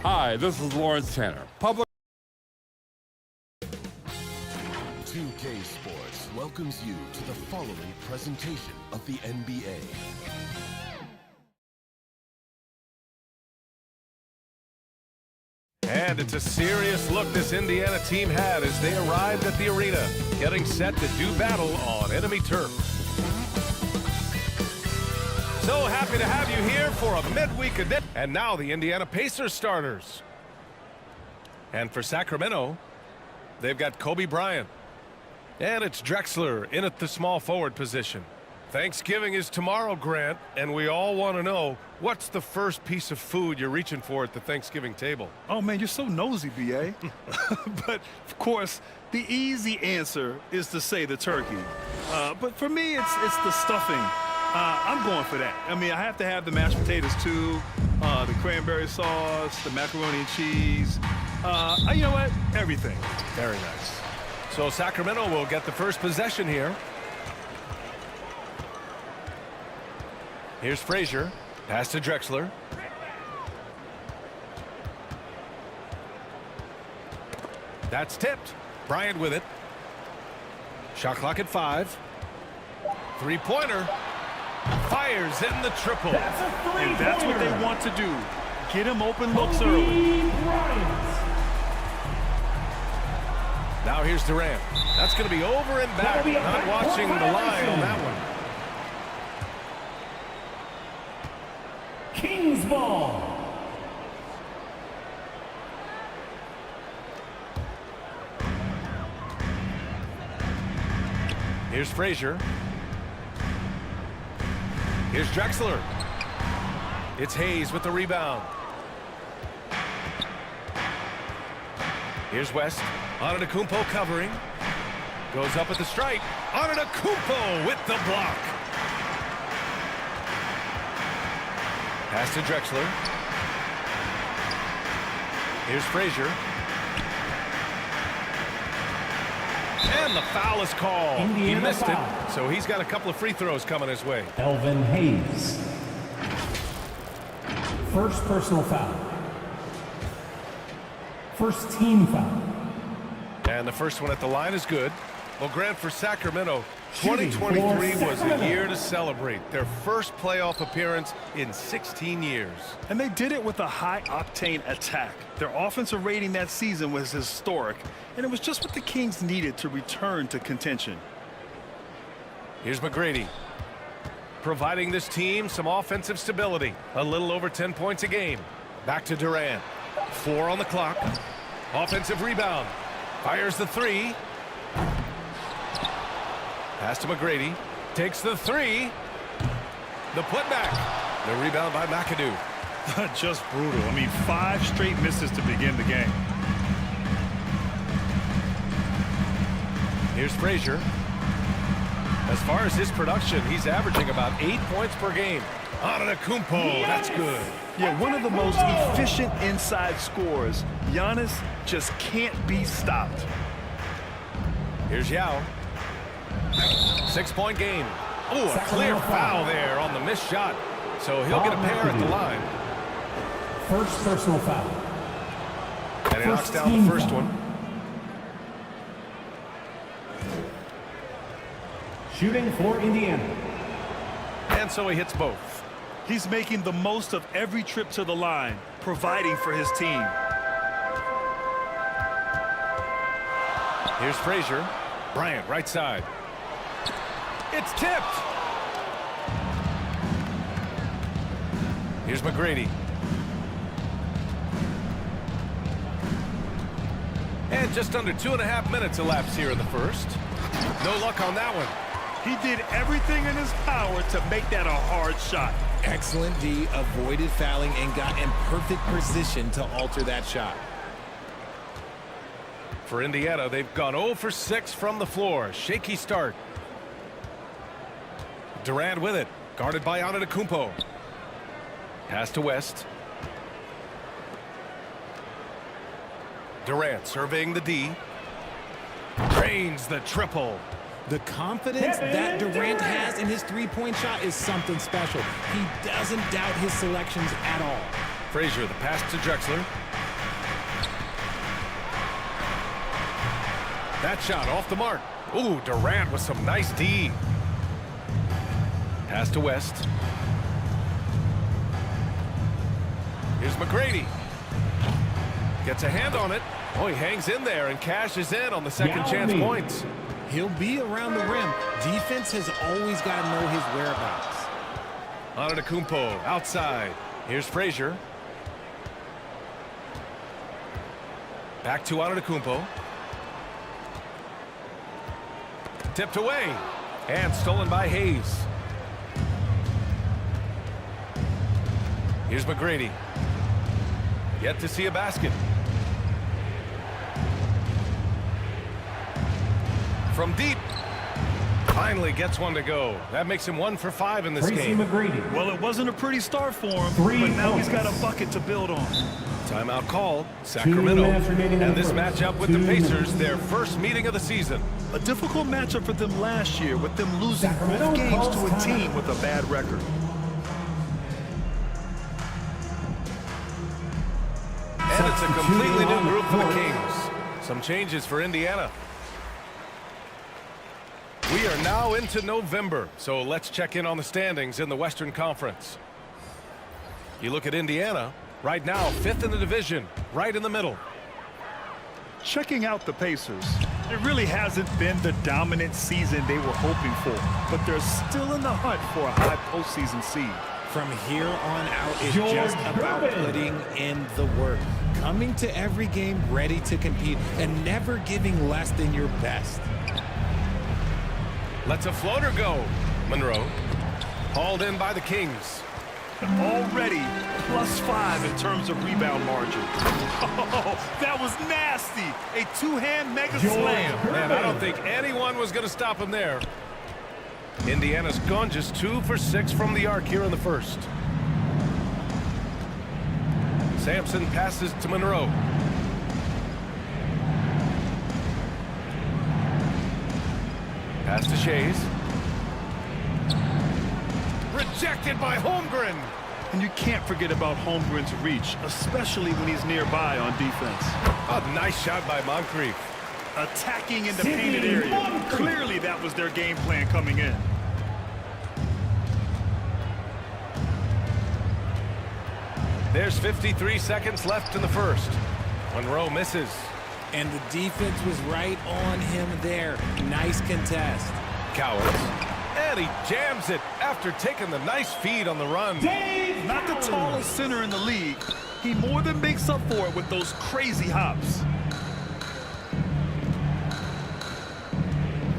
Hi, this is Lawrence Tanner. Public 2K Sports welcomes you to the following presentation of the NBA. And it's a serious look this Indiana team had as they arrived at the arena, getting set to do battle on enemy turf. So happy to have you here for a midweek edition. And now the Indiana Pacers starters. And for Sacramento, they've got Kobe Bryant. And it's Drexler in at the small forward position. Thanksgiving is tomorrow, Grant, and we all want to know, what's the first piece of food you're reaching for at the Thanksgiving table? Oh, man, you're so nosy, B.A. But, of course, the easy answer is to say the turkey. But for me, it's the stuffing. I'm going for that. I mean, I have to have the mashed potatoes, too, the cranberry sauce, the macaroni and cheese. You know what? Everything. Very nice. So Sacramento will get the first possession here. Here's Frazier. Pass to Drexler. That's tipped. Bryant with it. Shot clock at 5. Three-pointer. Fires in the triple. And that's what they want to do. Get him open looks early. Now here's Durant. That's going to be over and back. Not watching the line on that one. Kings ball. Here's Frazier. Here's Drexler. It's Hayes with the rebound. Here's West. Antetokounmpo covering. Goes up at the stripe. Antetokounmpo with the block. Pass to Drexler. Here's Frazier. And the foul is called. He missed it, so he's got a couple of free throws coming his way. Elvin Hayes. First personal foul. First team foul. And the first one at the line is good. Well, Grant, for Sacramento, 2023 was a year to celebrate. Their first playoff appearance in 16 years. And they did it with a high-octane attack. Their offensive rating that season was historic, and it was just what the Kings needed to return to contention. Here's McGrady, providing this team some offensive stability. A little over 10 points a game. Back to Durant. 4 on the clock. Offensive rebound. Fires the 3. Pass to McGrady. Takes the 3. The putback. The rebound by McAdoo. Just brutal. I mean, 5 straight misses to begin the game. Here's Frazier. As far as his production, he's averaging about 8 points per game. Antetokounmpo, that's good. Yeah, one of the most efficient inside scorers. Giannis just can't be stopped. Here's Yao. 6-point game. Oh, a clear foul there on the missed shot. So he'll get a pair at the line. First personal foul. And he knocks down the first one. Shooting for Indiana. And so he hits both. He's making the most of every trip to the line, providing for his team. Here's Frazier. Bryant, right side. It's tipped. Here's McGrady. And just under 2.5 minutes elapsed here in the first. No luck on that one. He did everything in his power to make that a hard shot. Excellent D, avoided fouling and got in perfect position to alter that shot. For Indiana, they've gone 0 for 6 from the floor. Shaky start. Durant with it, guarded by Antetokounmpo. Pass to West. Durant surveying the D. Drains the triple. The confidence that Durant has in his three-point shot is something special. He doesn't doubt his selections at all. Frazier, the pass to Drexler. That shot off the mark. Ooh, Durant with some nice D. Pass to West. Here's McGrady. Gets a hand on it. Oh, he hangs in there and cashes in on the second chance points. He'll be around the rim. Defense has always got to know his whereabouts. Antetokounmpo outside. Here's Frazier. Back to Antetokounmpo. Tipped away. And stolen by Hayes. Here's McGrady. Yet to see a basket. From deep. Finally gets one to go. That makes him 1 for 5 in this game. McGrady. Well, it wasn't a pretty start for him, but now he's got a bucket to build on. Timeout called. Sacramento. And this matchup with the Pacers, their first meeting of the season. A difficult matchup for them last year, with them losing both games to a team with a bad record. And it's a completely new group for the Kings. Some changes for Indiana. We are now into November, so let's check in on the standings in the Western Conference. You look at Indiana, right now 5th in the division, right in the middle. Checking out the Pacers, it really hasn't been the dominant season they were hoping for, but they're still in the hunt for a high postseason seed. From here on out, it's just about putting in the work. Coming to every game ready to compete and never giving less than your best. Lets a floater go. Monroe. Hauled in by the Kings. Already +5 in terms of rebound margin. Oh, that was nasty. A two-hand mega slam. Man, I don't think anyone was going to stop him there. Indiana's gone just 2 for 6 from the arc here in the first. Sampson passes to Monroe. Pass to Shays. Rejected by Holmgren. And you can't forget about Holmgren's reach, especially when he's nearby on defense. A nice shot by Moncrief. Attacking in the painted area. Clearly that was their game plan coming in. There's 53 seconds left in the first. Monroe misses. And the defense was right on him there. Nice contest. Cowards. And he jams it after taking the nice feed on the run. Not the tallest center in the league. He more than makes up for it with those crazy hops.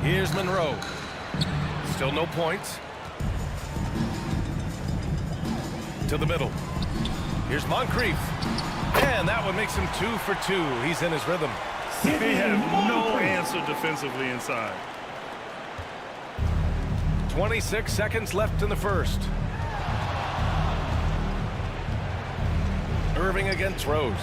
Here's Monroe. Still no points. To the middle. Here's Moncrief. And that one makes him 2 for 2. He's in his rhythm. They have no answer defensively inside. 26 seconds left in the first. Irving against Rose.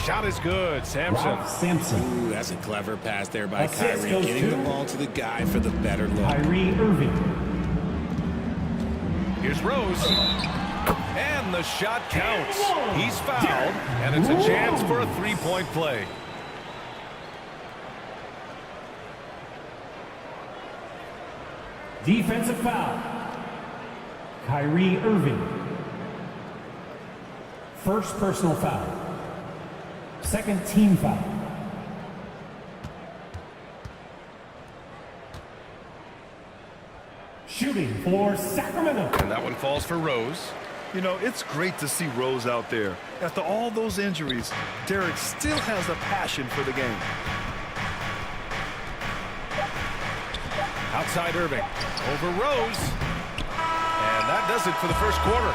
Shot is good. Sampson. Ooh, that's a clever pass there by Kyrie. Getting the ball to the guy for the better look. Kyrie Irving. Here's Rose. And the shot counts. He's fouled, and it's a chance for a three-point play. Defensive foul. Kyrie Irving. First personal foul. Second team foul. Shooting for Sacramento. And that one falls for Rose. You know, it's great to see Rose out there. After all those injuries, Derek still has a passion for the game. Outside Irving. Over Rose. And that does it for the first quarter.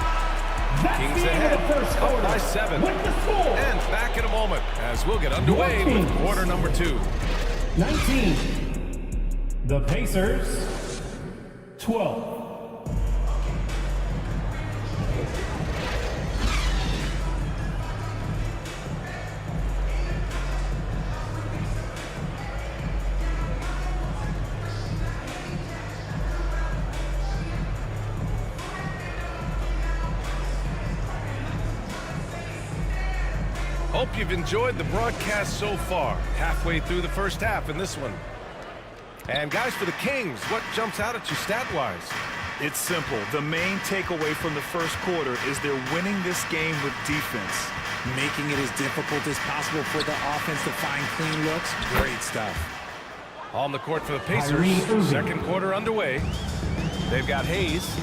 Kings ahead, up by 7. And back in a moment as we'll get underway with quarter number 2. 19. The Pacers. 12. Hope you've enjoyed the broadcast so far. Halfway through the first half in this one. And guys, for the Kings, what jumps out at you stat-wise? It's simple. The main takeaway from the first quarter is they're winning this game with defense. Making it as difficult as possible for the offense to find clean looks. Great stuff. On the court for the Pacers. Second quarter underway. They've got Hayes.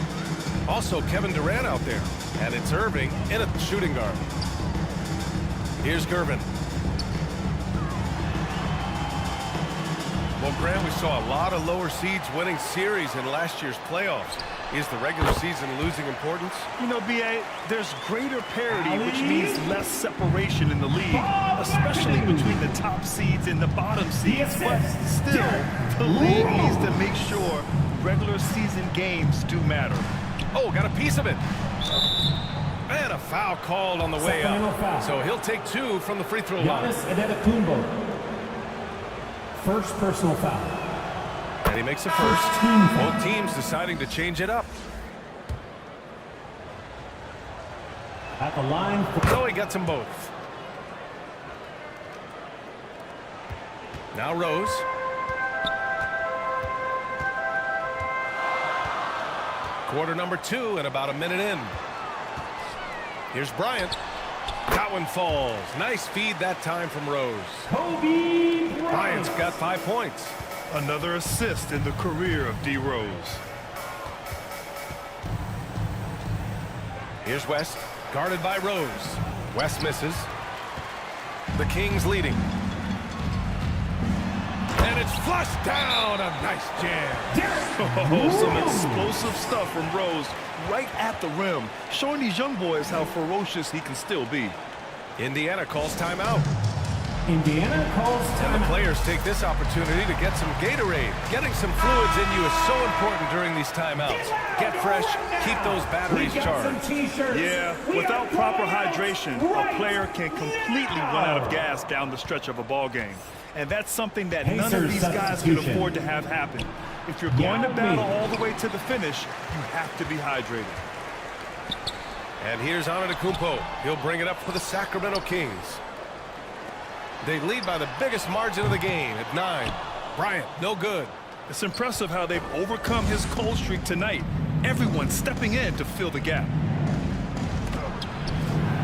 Also Kevin Durant out there. And it's Irving in at the shooting guard. Here's Gervin. Well, Grant, we saw a lot of lower seeds winning series in last year's playoffs. Is the regular season losing importance? You know, B.A., there's greater parity, which means less separation in the league, especially between the top seeds and the bottom seeds. But still, the league needs to make sure regular season games do matter. Oh, got a piece of it. And a foul called on the way up. So he'll take 2 from the free throw line. First personal foul. And he makes a first. Both teams deciding to change it up. At the line. So he gets them both. Now Rose. Quarter number 2 and about a minute in. Here's Bryant. That one falls. Nice feed that time from Rose. Kobe Bryant's got 5 points. Another assist in the career of D. Rose. Here's West, guarded by Rose. West misses. The Kings leading. And it's flushed down. A nice jam. Oh, some explosive stuff from Rose right at the rim, showing these young boys how ferocious he can still be. Indiana calls timeout. Indiana calls And the timeout. players take this opportunity to get some Gatorade. Getting some fluids in you is so important during these timeouts. Get fresh, keep those batteries charged. Yeah, without proper hydration, a player can completely run out of gas down the stretch of a ball game. And that's something that none of these guys can afford to have happen. If you're going to battle all the way to the finish, you have to be hydrated. And here's Antetokounmpo. He'll bring it up for the Sacramento Kings. They lead by the biggest margin of the game at 9. Bryant, no good. It's impressive how they've overcome his cold streak tonight. Everyone stepping in to fill the gap.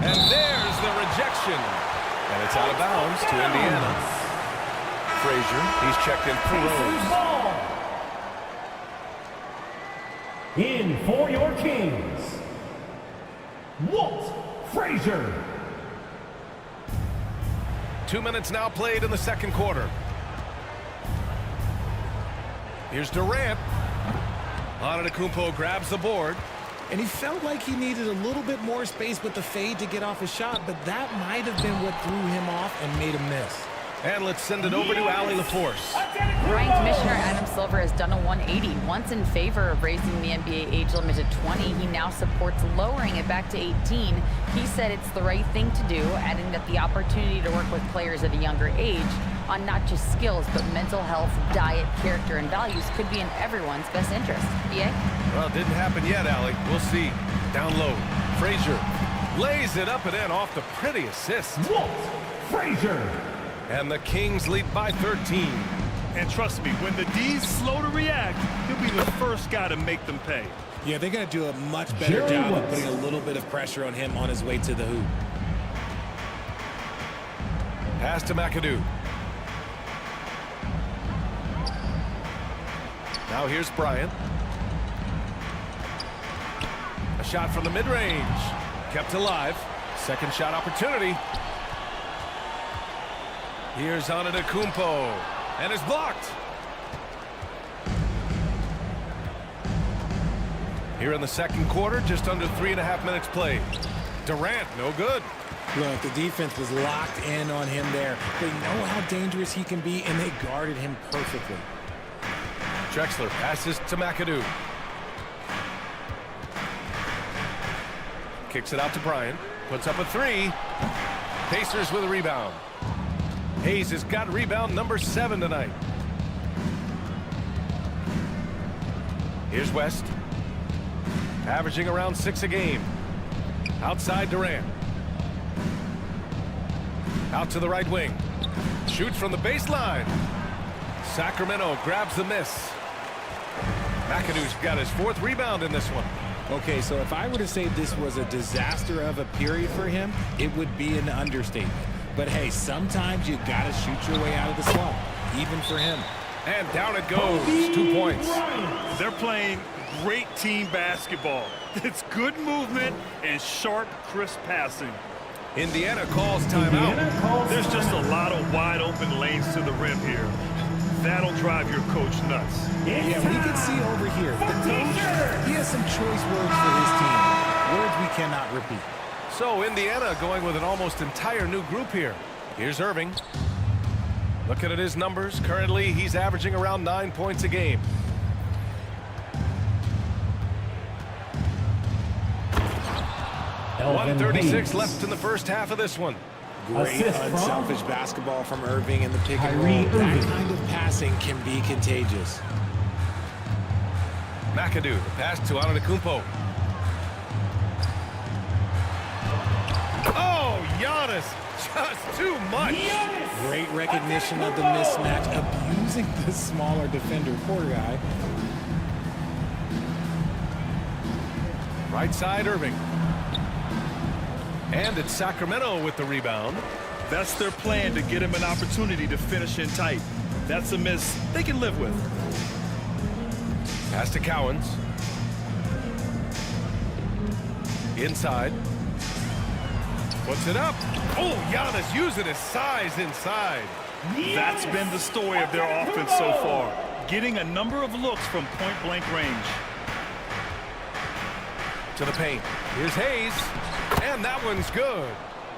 And there's the rejection. And it's out of bounds to Indiana. Frazier, he's checked in for Rose. Ball. In for your Kings, Walt Frazier. 2 minutes now played in the second quarter. Here's Durant. Antetokounmpo grabs the board. And he felt like he needed a little bit more space with the fade to get off his shot, but that might have been what threw him off and made him miss. And let's send it over to Allie LaForce. Ryan Commissioner Adam Silver has done a 180. Once in favor of raising the NBA age limit to 20, he now supports lowering it back to 18. He said it's the right thing to do, adding that the opportunity to work with players at a younger age on not just skills, but mental health, diet, character, and values could be in everyone's best interest. BA? Well, it didn't happen yet, Allie. We'll see. Down low. Frazier lays it up and in off the pretty assist. Walt Frazier. And the Kings lead by 13. And trust me, when the D's slow to react, he'll be the first guy to make them pay. Yeah, they're going to do a much better job of putting a little bit of pressure on him on his way to the hoop. Pass to McAdoo. Now here's Bryant. A shot from the mid-range. Kept alive. Second shot opportunity. Here's Antetokounmpo. And it's blocked. Here in the second quarter, just under 3.5 minutes played. Durant, no good. Look, the defense was locked in on him there. They know how dangerous he can be, and they guarded him perfectly. Drexler passes to McAdoo. Kicks it out to Bryant. Puts up a three. Pacers with a rebound. Hayes has got rebound number 7 tonight. Here's West. Averaging around 6 a game. Outside Durant. Out to the right wing. Shoots from the baseline. Sacramento grabs the miss. McAdoo's got his 4th rebound in this one. Okay, so if I were to say this was a disaster of a period for him, it would be an understatement. But hey, sometimes you got to shoot your way out of the slump, even for him. And down it goes. 2 points. They're playing great team basketball. It's good movement and sharp, crisp passing. Indiana calls timeout. There's just a lot of wide open lanes to the rim here. That'll drive your coach nuts. Yeah, we can see over here. The coach, he has some choice words for his team. Words we cannot repeat. So Indiana going with an almost entire new group here. Here's Irving. Looking at his numbers, currently he's averaging around 9 points a game. Elvin 1:36 Hayes. left in the first half of this one. Great Assist from unselfish basketball from Irving in the pick and roll. Kyrie That Irving. kind of passing can be contagious. McAdoo, the pass to Antetokounmpo. Oh, Giannis, just too much. Great recognition of the mismatch, abusing the smaller defender. Poor guy. Right side, Irving. And it's Sacramento with the rebound. That's their plan, to get him an opportunity to finish in tight. That's a miss they can live with. Pass to Cowens. Inside. Puts it up. Oh, Giannis using his size inside. That's been the story of their offense so far, getting a number of looks from point-blank range. To the paint. Here's Hayes. And that one's good.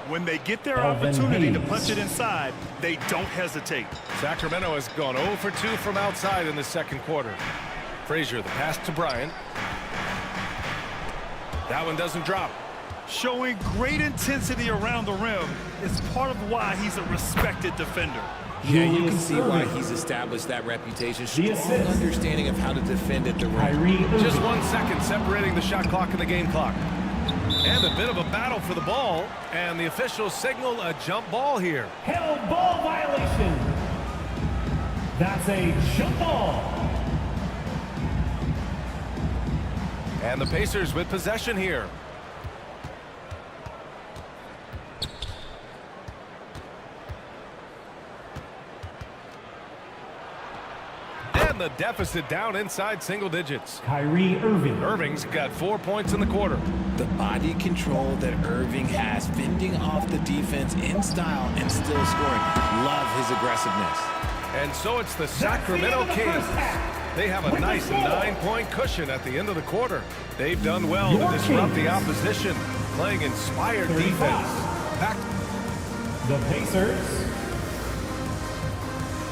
When they get their Elvin opportunity to Hayes. punch it inside, they don't hesitate. Sacramento has gone 0 for 2 from outside in the second quarter. Frazier, the pass to Bryant. That one doesn't drop. Showing great intensity around the rim is part of why he's a respected defender. Yeah, you can Julius see why Irving. he's established that reputation. The Strong assist. understanding of how to defend at the rim. Kyrie Just Irving. 1 second separating the shot clock and the game clock. And a bit of a battle for the ball. And the officials signal a jump ball here. Held ball violation. That's a jump ball. And the Pacers with possession here. And the deficit down inside single digits. Kyrie Irving. Irving's got 4 points in the quarter. The body control that Irving has, fending off the defense in style and still scoring. Love his aggressiveness. And so it's the Sacramento Kings. They have a nice 9-point cushion at the end of the quarter. They've done well to Your disrupt the Kings. opposition, playing inspired 35. defense. Back. The Pacers.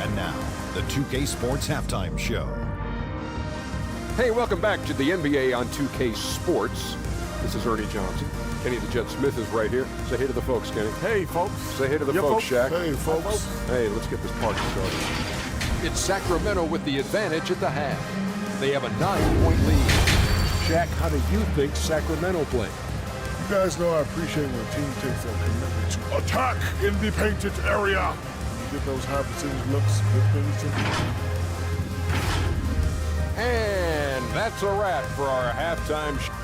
And now, the 2K Sports Halftime Show. Hey, welcome back to the NBA on 2K Sports. This is Ernie Johnson. Kenny the Jet Smith is right here. Say hey to the folks, Kenny. Hey, folks. Say hey to the folks, Shaq. Hey, folks. Hey, let's get this party started. It's Sacramento with the advantage at the half. They have a 9-point lead. Shaq, how do you think Sacramento play? You guys know I appreciate when a team takes that commitment to attack in the painted area. You get those high percentage looks, good things to do. And that's a wrap for our halftime show.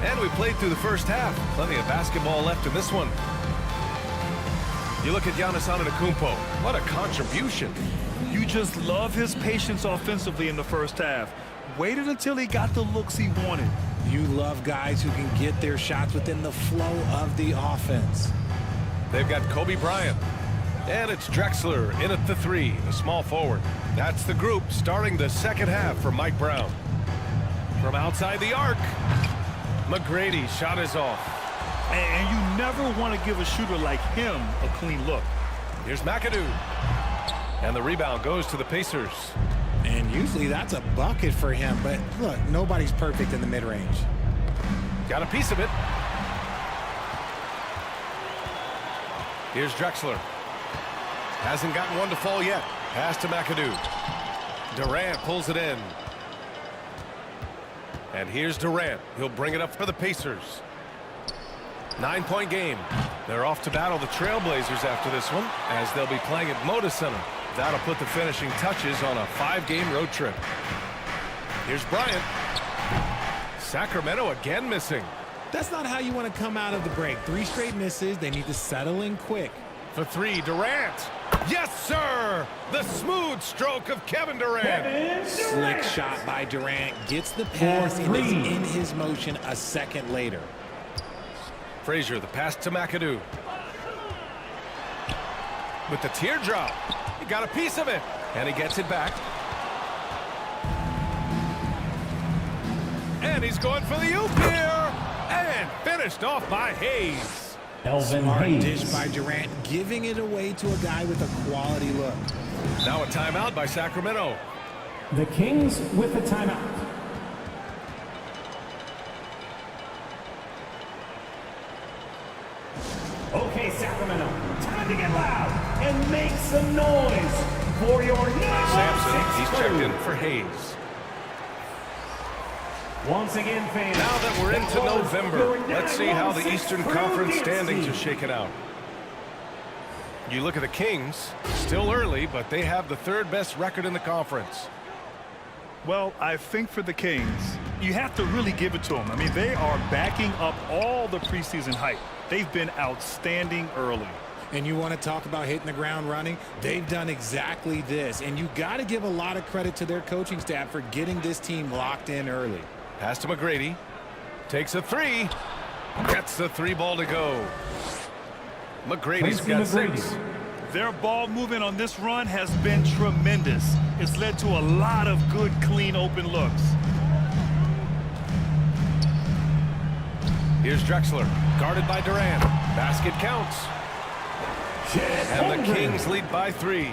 And we played through the first half. Plenty of basketball left in this one. You look at Giannis Antetokounmpo. What a contribution. You just love his patience offensively in the first half. Waited until he got the looks he wanted. You love guys who can get their shots within the flow of the offense. They've got Kobe Bryant. And it's Drexler in at the 3, the small forward. That's the group starting the second half for Mike Brown. From outside the arc, McGrady shot is off. And you never want to give a shooter like him a clean look. Here's McAdoo. And the rebound goes to the Pacers. And usually that's a bucket for him. But look, nobody's perfect in the mid-range. Got a piece of it. Here's Drexler. Hasn't gotten one to fall yet. Pass to McAdoo. Durant pulls it in. And here's Durant. He'll bring it up for the Pacers. 9-point game. They're off to battle the Trailblazers after this one, as they'll be playing at Moda Center. That'll put the finishing touches on a 5-game road trip. Here's Bryant. Sacramento again missing. That's not how you want to come out of the break. 3 straight misses. They need to settle in quick. For 3, Durant. Yes, sir! The smooth stroke of Kevin Durant. Slick shot by Durant. Gets the pass and is in his motion a second later. Frazier, the pass to McAdoo. With the teardrop. He got a piece of it. And he gets it back. And he's going for the oop here. And finished off by Hayes. Smart dish by Durant, giving it away to a guy with a quality look. Now a timeout by Sacramento. The Kings with a timeout. Okay, Sacramento, time to get loud and make some noise for your Sampson, he's checked in for Hayes. Once again, fans. Now that we're into November, let's see how the Eastern Conference standings are shaking out. You look at the Kings, still early, but they have the 3rd best record in the conference. Well, I think for the Kings, you have to really give it to them. I mean, they are backing up all the preseason hype. They've been outstanding early. And you want to talk about hitting the ground running? They've done exactly this. And you got to give a lot of credit to their coaching staff for getting this team locked in early. Pass to McGrady. Takes a 3. Gets the 3 ball to go. McGrady's got 6. Their ball movement on this run has been tremendous. It's led to a lot of good, clean, open looks. Here's Drexler. Guarded by Durant. Basket counts. And the Kings lead by 3.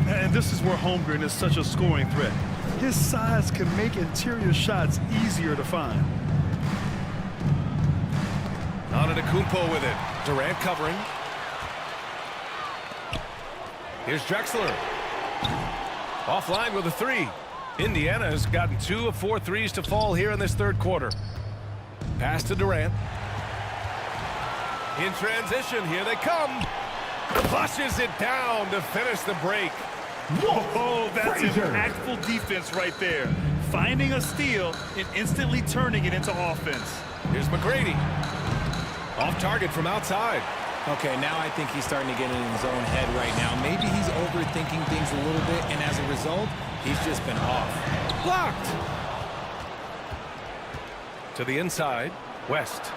And this is where Holmgren is such a scoring threat. His size can make interior shots easier to find. Antetokounmpo with it. Durant covering. Here's Drexler. Offline with a 3. Indiana has gotten 2 of 4 threes to fall here in this 3rd quarter. Pass to Durant. In transition, here they come. Flushes it down to finish the break. Whoa, that's impactful defense right there. Finding a steal and instantly turning it into offense. Here's McGrady. Off target from outside. Okay, now I think he's starting to get in his own head right now. Maybe he's overthinking things a little bit, and as a result, he's just been off. Blocked. To the inside. West.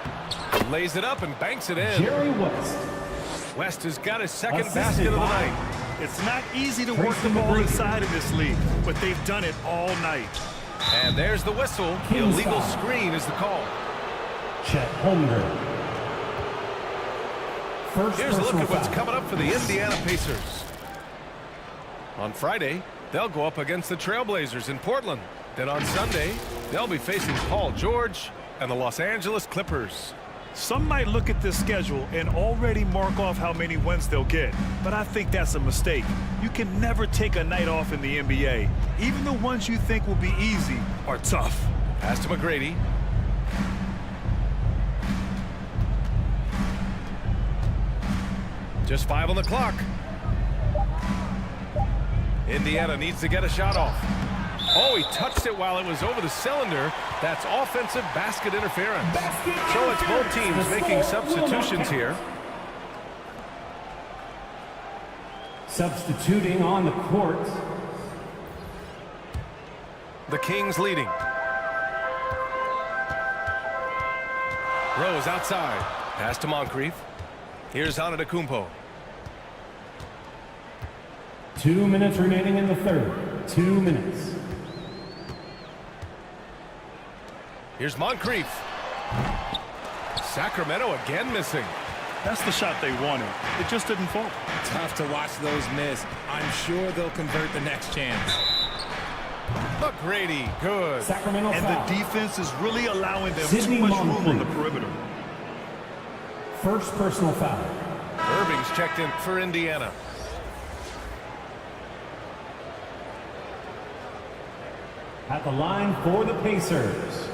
Lays it up and banks it in. Jerry West. West has got his 2nd basket of the night. It's not easy to work the ball inside in this league, but they've done it all night. And there's the whistle. The illegal screen is the call. Chet Holmgren. Here's a look at what's coming up for the Indiana Pacers. On Friday, they'll go up against the Trailblazers in Portland. Then on Sunday, they'll be facing Paul George and the Los Angeles Clippers. Some might look at this schedule and already mark off how many wins they'll get, but I think that's a mistake. You can never take a night off in the NBA. Even the ones you think will be easy are tough. Pass to McGrady. Just 5 on the clock. Indiana needs to get a shot off. Oh, he touched it while it was over the cylinder. That's offensive basket interference. So it's both teams making substitutions here. Substituting on the court. The Kings leading. Rose outside. Pass to Moncrief. Here's Antetokounmpo. 2 minutes remaining in the 3rd. 2 minutes. Here's Moncrief. Sacramento again missing. That's the shot they wanted. It just didn't fall. Tough to watch those miss. I'm sure they'll convert the next chance. McGrady, good. Sacramento And foul. the defense is really allowing them Sidney too much room on the Moncrief. perimeter. First personal foul. Irving's checked in for Indiana. At the line for the Pacers,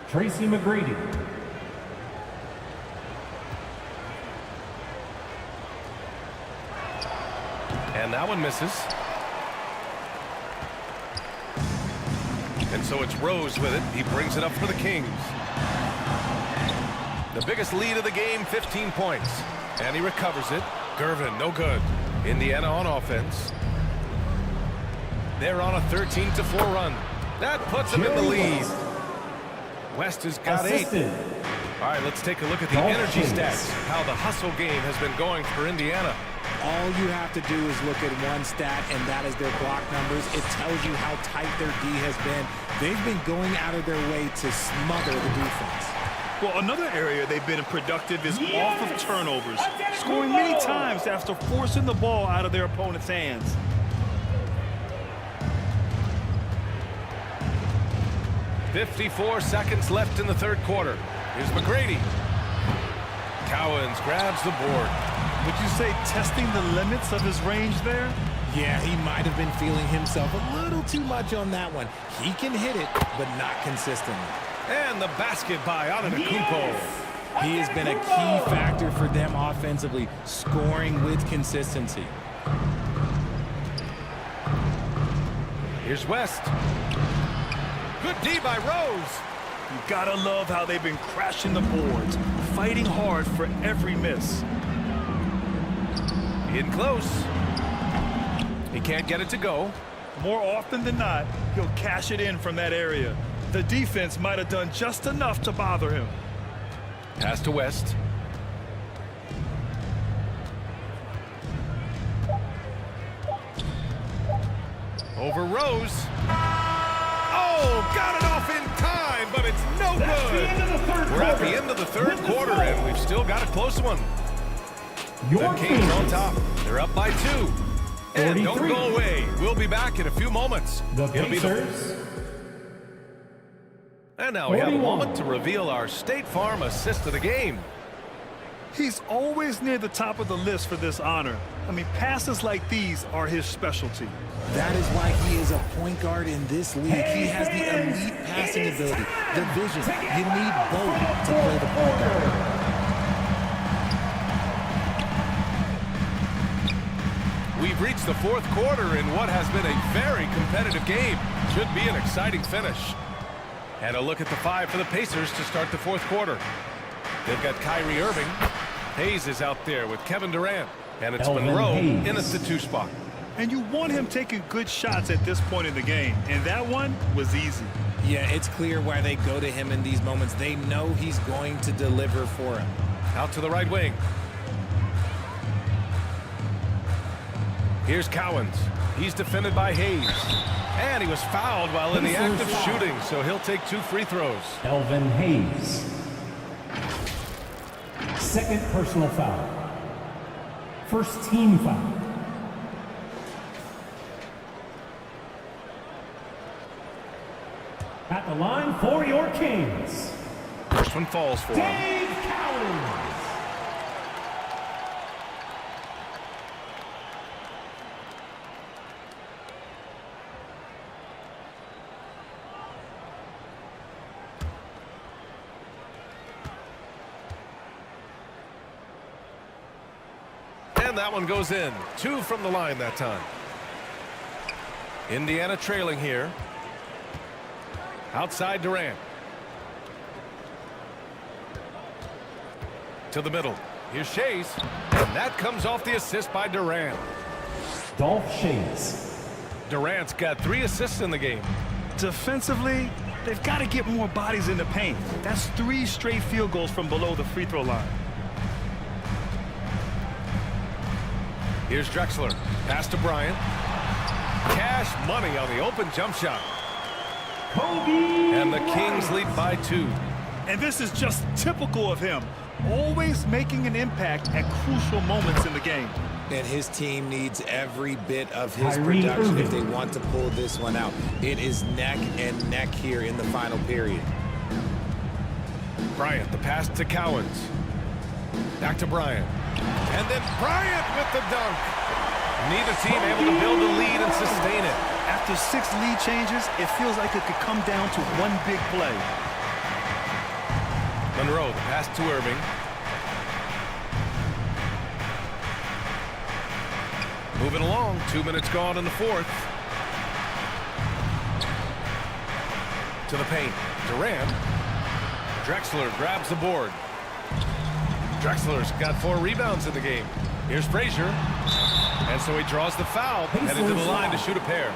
Tracy McGrady. And that one misses. And so it's Rose with it. He brings it up for the Kings. The biggest lead of the game, 15 points. And he recovers it. Gervin, no good. Indiana on offense. They're on a 13-4 run. That puts them in the lead. West has got 8. Assistant. All right, let's take a look at the energy stats. How the hustle game has been going for Indiana. All you have to do is look at one stat, and that is their block numbers. It tells you how tight their D has been. They've been going out of their way to smother the defense. Well, another area they've been productive is off of turnovers, scoring many times after forcing the ball out of their opponent's hands. .54 seconds left in the third quarter. Here's McGrady. Cowens grabs the board. Would you say testing the limits of his range there? Yeah, he might have been feeling himself a little too much on that one. He can hit it, but not consistently. And the basket by Antetokounmpo. He has been a key factor for them offensively, scoring with consistency. Here's West. Good D by Rose. You gotta love how they've been crashing the boards, fighting hard for every miss. In close. He can't get it to go. More often than not, he'll cash it in from that area. The defense might have done just enough to bother him. Pass to West. Over Rose. Oh, got it off in time, but it's no good. We're at the end of the third quarter, and we've still got a close one. The Kings on top. They're up by 2. And don't go away. We'll be back in a few moments. The It'll be Pacers. And now we have a 41. moment to reveal our State Farm assist of the game. He's always near the top of the list for this honor. I mean, passes like these are his specialty. That is why he is a point guard in this league. He has the elite passing ability, the vision. You need both to play the point guard. We've reached the fourth quarter in what has been a very competitive game. Should be an exciting finish. And a look at the 5 for the Pacers to start the fourth quarter. They've got Kyrie Irving. Hayes is out there with Kevin Durant. And it's Elvin Monroe Hayes. in at the 2 spot. And you want him taking good shots at this point in the game. And that one was easy. Yeah, it's clear why they go to him in these moments. They know he's going to deliver for him. Out to the right wing. Here's Cowens. He's defended by Hayes. And he was fouled while in the act of shooting, so he'll take 2 free throws. Elvin Hayes. Second personal foul. First team foul. At the line for your Kings, First one falls for him. Dave Cowens. And that one goes in. 2 from the line that time. Indiana trailing here. Outside Durant. To the middle. Here's Shays. And that comes off the assist by Durant. Dolph Shays. Durant's got 3 assists in the game. Defensively, they've got to get more bodies in the paint. That's 3 straight field goals from below the free throw line. Here's Drexler. Pass to Bryant. Cash money on the open jump shot. Kobe And the Kings lead by 2. And this is just typical of him. Always making an impact at crucial moments in the game. And his team needs every bit of his production if they want to pull this one out. It is neck and neck here in the final period. Bryant, the pass to Cowens. Back to Bryant. And then Bryant with the dunk. Neither team able to build a lead and sustain it. After 6 lead changes, it feels like it could come down to one big play. Monroe, the pass to Irving. Moving along, 2 minutes gone in the fourth. To the paint, Durant. Drexler grabs the board. Drexler's got 4 rebounds in the game. Here's Frazier. And so he draws the foul, headed to the line to shoot a pair.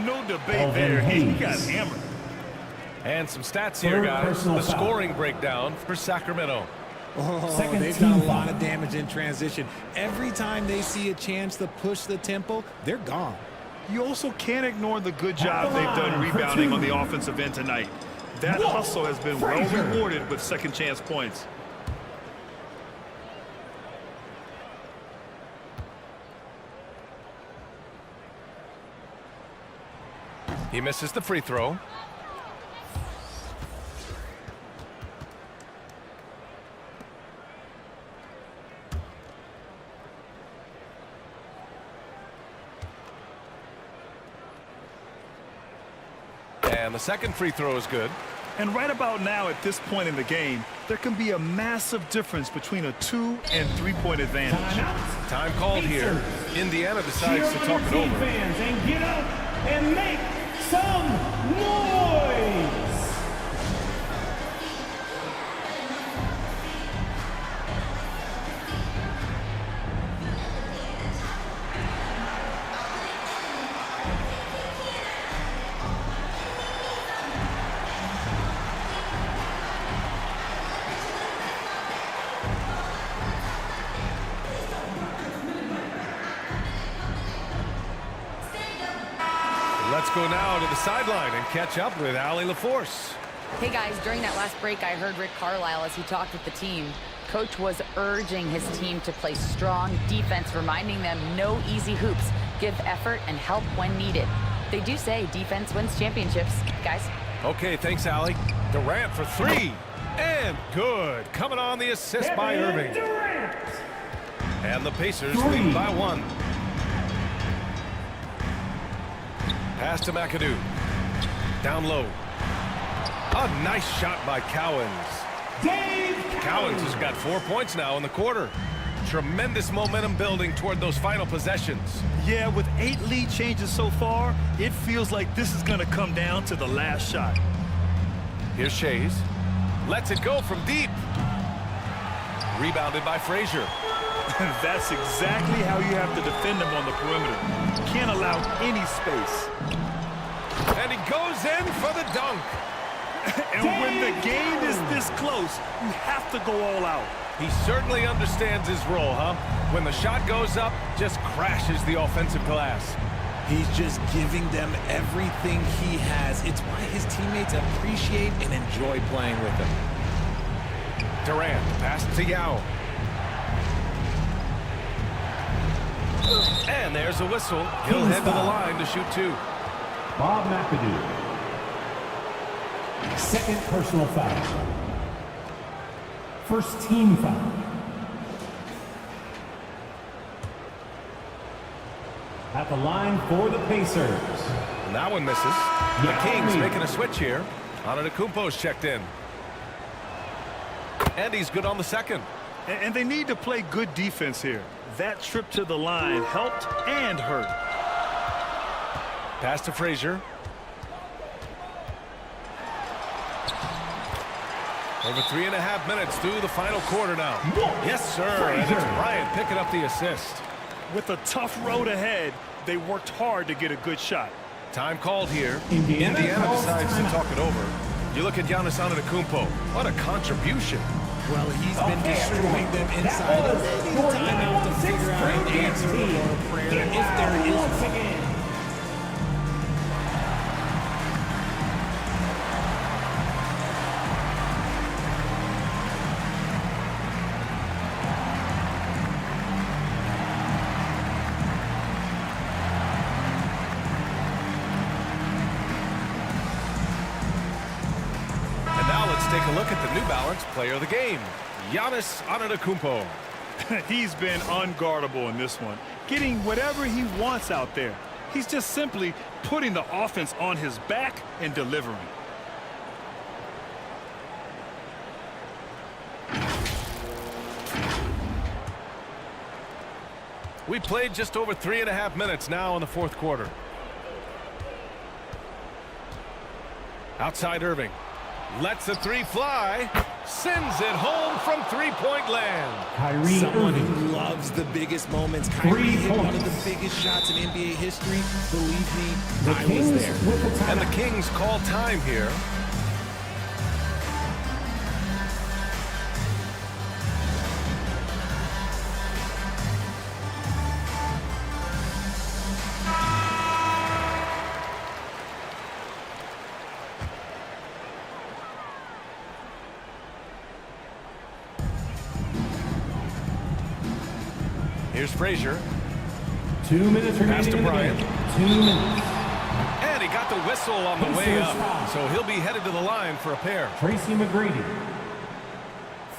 No debate there. He got hammered. And some stats here, guys. The scoring breakdown for Sacramento. Oh, they've done a lot of damage in transition. Every time they see a chance to push the tempo, they're gone. You also can't ignore the good job they've done rebounding on the offensive end tonight. That hustle has been well rewarded with second chance points. He misses the free throw. And the second free throw is good. And right about now, at this point in the game, there can be a massive difference between a 2- and 3-point advantage. Time called here. Indiana decides to talk it over. Fans, and get up and make some noise. Let's go now to the sideline and catch up with Allie LaForce. Hey guys, during that last break, I heard Rick Carlisle as he talked with the team. Coach was urging his team to play strong defense, reminding them no easy hoops, give effort and help when needed. They do say defense wins championships, guys. Okay, thanks, Allie. Durant for 3. And good. Coming on the assist by Irving. And the Pacers lead by 1. Pass to McAdoo. Down low. A nice shot by Cowens. Cowens has got 4 points now in the quarter. Tremendous momentum building toward those final possessions. Yeah, with 8 lead changes so far, it feels like this is going to come down to the last shot. Here's Shays. Lets it go from deep. Rebounded by Frazier. That's exactly how you have to defend him on the perimeter. You can't allow any space. And he goes in for the dunk. And when the game is this close, you have to go all out. He certainly understands his role, huh? When the shot goes up, just crashes the offensive glass. He's just giving them everything he has. It's why his teammates appreciate and enjoy playing with him. Durant, pass to Yao. And there's a whistle. He'll head to the line to shoot 2. Bob McAdoo. Second personal foul. First team foul. At the line for the Pacers. And that one misses. The Kings making a switch here. Antetokounmpo's checked in. And he's good on the second. And they need to play good defense here. That trip to the line helped and hurt. Pass to Frazier. Over 3.5 minutes through the final quarter now. Yes, sir. And it's Bryant picking up the assist. With a tough road ahead, they worked hard to get a good shot. Time called here. Indiana decides to talk it over. You look at Giannis Antetokounmpo. What a contribution. Well, he's been destroying them inside. They need a timeout to figure out an answer or a prayer if there is one. take a look at the New Balance player of the game, Giannis Antetokounmpo. He's been unguardable in this one, getting whatever he wants out there. He's just simply putting the offense on his back and delivering. We played just over 3.5 minutes now in the fourth quarter. Outside Irving. Lets a three fly. Sends it home from three-point land. Someone who loves the biggest moments. Kyrie hit one of the biggest shots in NBA history. Believe me, I was there. And the Kings call time here. Here's Frazier. 2 minutes remaining. Pass to Bryant. 2 minutes. And he got the whistle on the way up. So he'll be headed to the line for a pair. Tracy McGrady.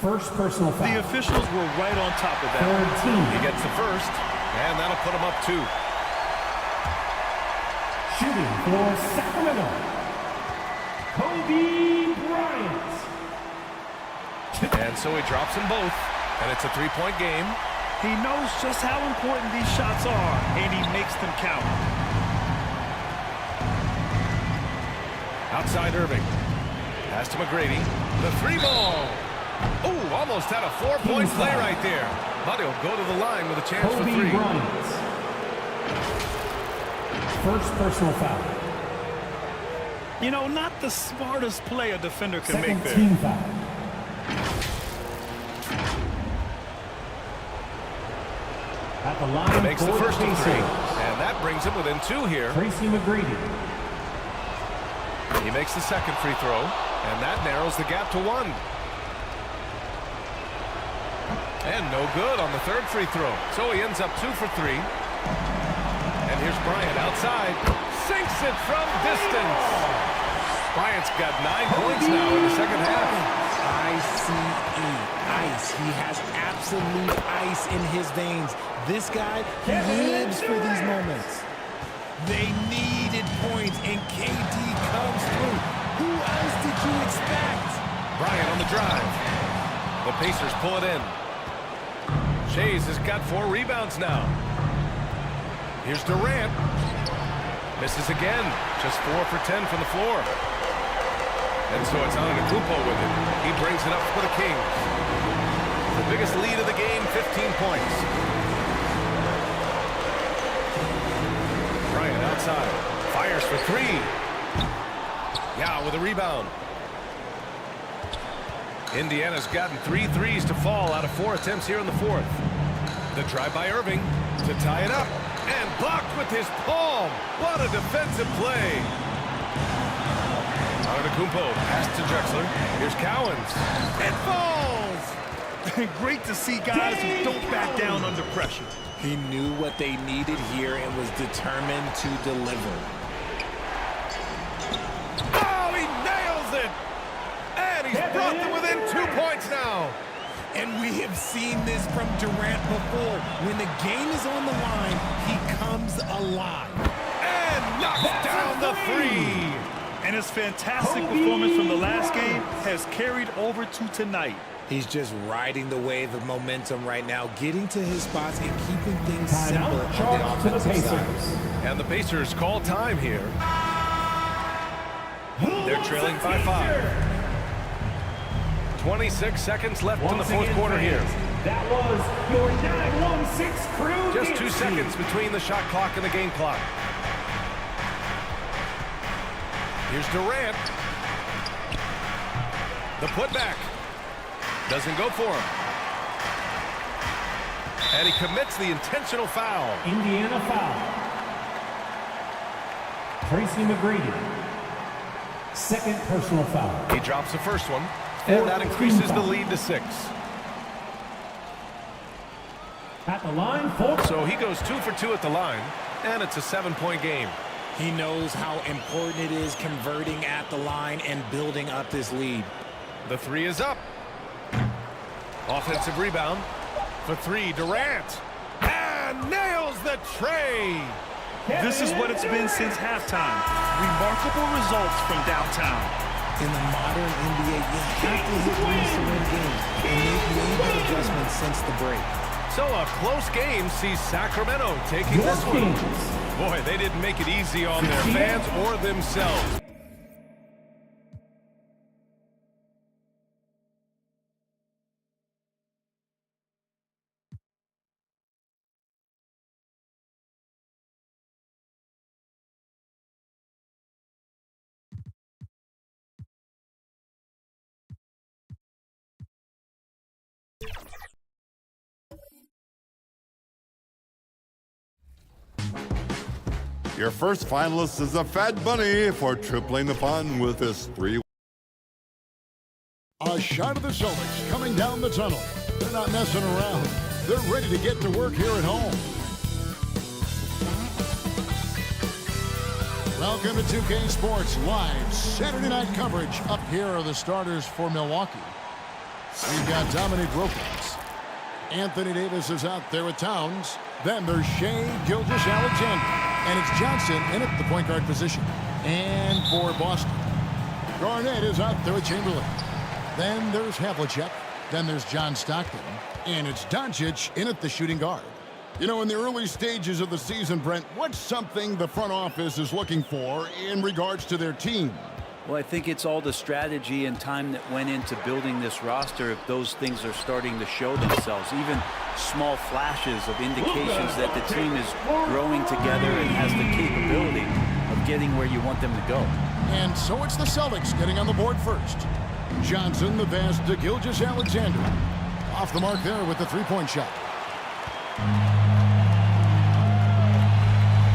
First personal foul. The officials were right on top of that. Third team. He gets the first, and that'll put him up 2. Shooting for Sacramento. Kobe Bryant. And so he drops them both, and it's a 3-point game. He knows just how important these shots are, and he makes them count. Outside Irving. Pass to McGrady. The 3-ball. Oh, almost had a 4-point play right there. But he'll go to the line with a chance for 3. Kobe Bryant. First personal foul. You know, not the smartest play a defender can Second make there. team foul. At the line He makes the for first of 3, Pacers. and that brings him within 2 here. Tracy McGrady. He makes the second free throw, and that narrows the gap to 1. And no good on the third free throw. So he ends up 2 for 3. And here's Bryant outside. Sinks it from distance. Bryant's got 9 points now in the second half. ICE. Ice. He has absolute ice in his veins. This guy, he lives for these moments. They needed points, and KD comes through. Who else did you expect? Bryant on the drive. The Pacers pull it in. Shays has got 4 rebounds now. Here's Durant. Misses again. Just 4 for 10 from the floor. And so it's Antetokounmpo with it. He brings it up for the Kings. The biggest lead of the game, 15 points. Bryant outside. Fires for 3. Yeah, with a rebound. Indiana's gotten 3 threes to fall out of 4 attempts here in the fourth. The drive by Irving to tie it up. And blocked with his palm. What a defensive play. Antetokounmpo pass to Drexler. Here's Cowens. It falls. Great to see guys who don't back down under pressure. He knew what they needed here and was determined to deliver. Oh, he nails it. And he's brought them within 2 points now. And we have seen this from Durant before. When the game is on the line, he comes alive. And knocks down the 3. And his fantastic performance from the last game has carried over to tonight. He's just riding the wave of momentum right now, getting to his spots and keeping things simple on the offensive side. And the Pacers call time here. They're trailing by 5. 26 seconds left in the fourth quarter here. That was your 916 crew. Just 2 seconds between the shot clock and the game clock. Here's Durant. The putback. Doesn't go for him. And he commits the intentional foul. Indiana foul. Tracy McGrady. Second personal foul. He drops the first one. And that increases the lead to 6. At the line, 4. So he goes 2 for 2 at the line, and it's a 7-point game. He knows how important it is converting at the line and building up this lead. The three is up. Offensive rebound. For three, Durant. And nails the tray. This is what it's been since halftime. Remarkable results from downtown. In the modern NBA, you have to hit wins to win games, and they've made that adjustment since the break. So a close game sees Sacramento taking this one. Boy, they didn't make it easy on their fans or themselves. Your first finalist is the Fat Bunny for tripling the fun with his 3. A shot of the Celtics coming down the tunnel. They're not messing around. They're ready to get to work here at home. Welcome to 2K Sports Live Saturday night coverage. Up here are the starters for Milwaukee. We've got Dominique Wilkins. Anthony Davis is out there with Towns. Then there's Shai Gilgeous-Alexander. And it's Johnson in at the point guard position. And for Boston, Garnett is out there with Chamberlain. Then there's Havlicek. Then there's John Stockton. And it's Doncic in at the shooting guard. You know, in the early stages of the season, Brent, what's something the front office is looking for in regards to their team? Well, I think it's all the strategy and time that went into building this roster. If those things are starting to show themselves, even small flashes of indications that the team is growing together and has the capability of getting where you want them to go. And so it's the Celtics getting on the board first. Johnson, the pass to Gilgeous-Alexander. Off the mark there with the three-point shot.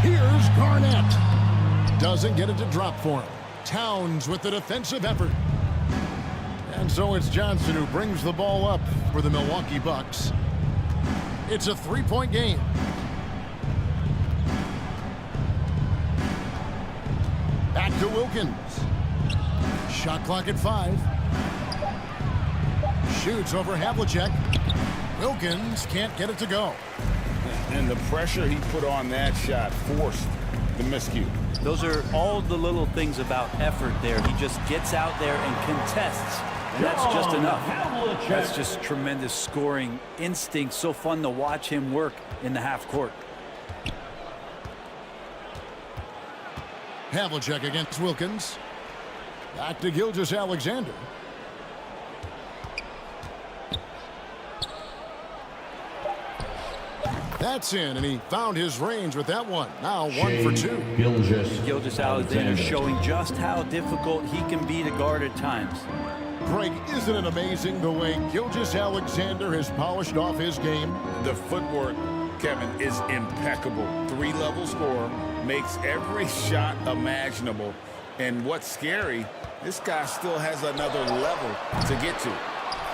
Here's Garnett. Doesn't get it to drop for him. Towns with the defensive effort. And so it's Johnson who brings the ball up for the Milwaukee Bucks. It's a three-point game. Back to Wilkins. Shot clock at 5. Shoots over Havlicek. Wilkins can't get it to go. And the pressure he put on that shot forced the miscue. Those are all the little things about effort there. He just gets out there and contests, and that's just enough. That's just tremendous scoring instinct. So fun to watch him work in the half court. Havlicek against Wilkins. Back to Gilgeous-Alexander. That's in, and he found his range with that one. Now 1 for 2. Gilgeous-Alexander showing just how difficult he can be to guard at times. Greg, isn't it amazing the way Gilgeous-Alexander has polished off his game? The footwork, Kevin, is impeccable. 3-level scorer, makes every shot imaginable. And what's scary, this guy still has another level to get to.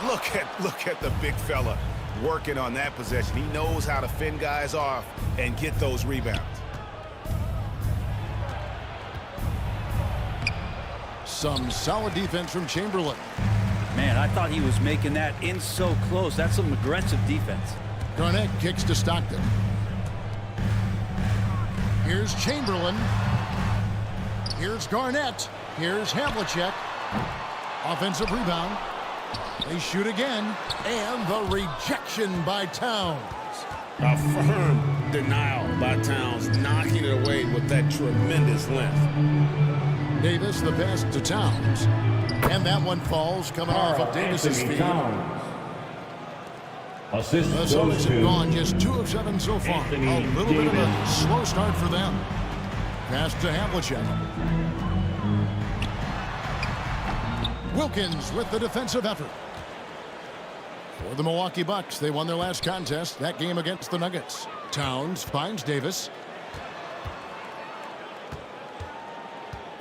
Look at the big fella working on that possession. He knows how to fend guys off and get those rebounds. Some solid defense from Chamberlain. Man, I thought he was making that in so close. That's some aggressive defense. Garnett kicks to Stockton. Here's Chamberlain. Here's Garnett. Here's Havlicek. Offensive rebound. They shoot again. And the rejection by Towns. A firm denial by Towns, knocking it away with that tremendous length. Davis, the pass to Towns. And that one falls coming off of Davis's feet. The Celtics have gone just 2 of 7 so far. A little bit of a slow start for them. Pass to Havlicek. Wilkins with the defensive effort. For the Milwaukee Bucks, they won their last contest, that game against the Nuggets. Towns finds Davis.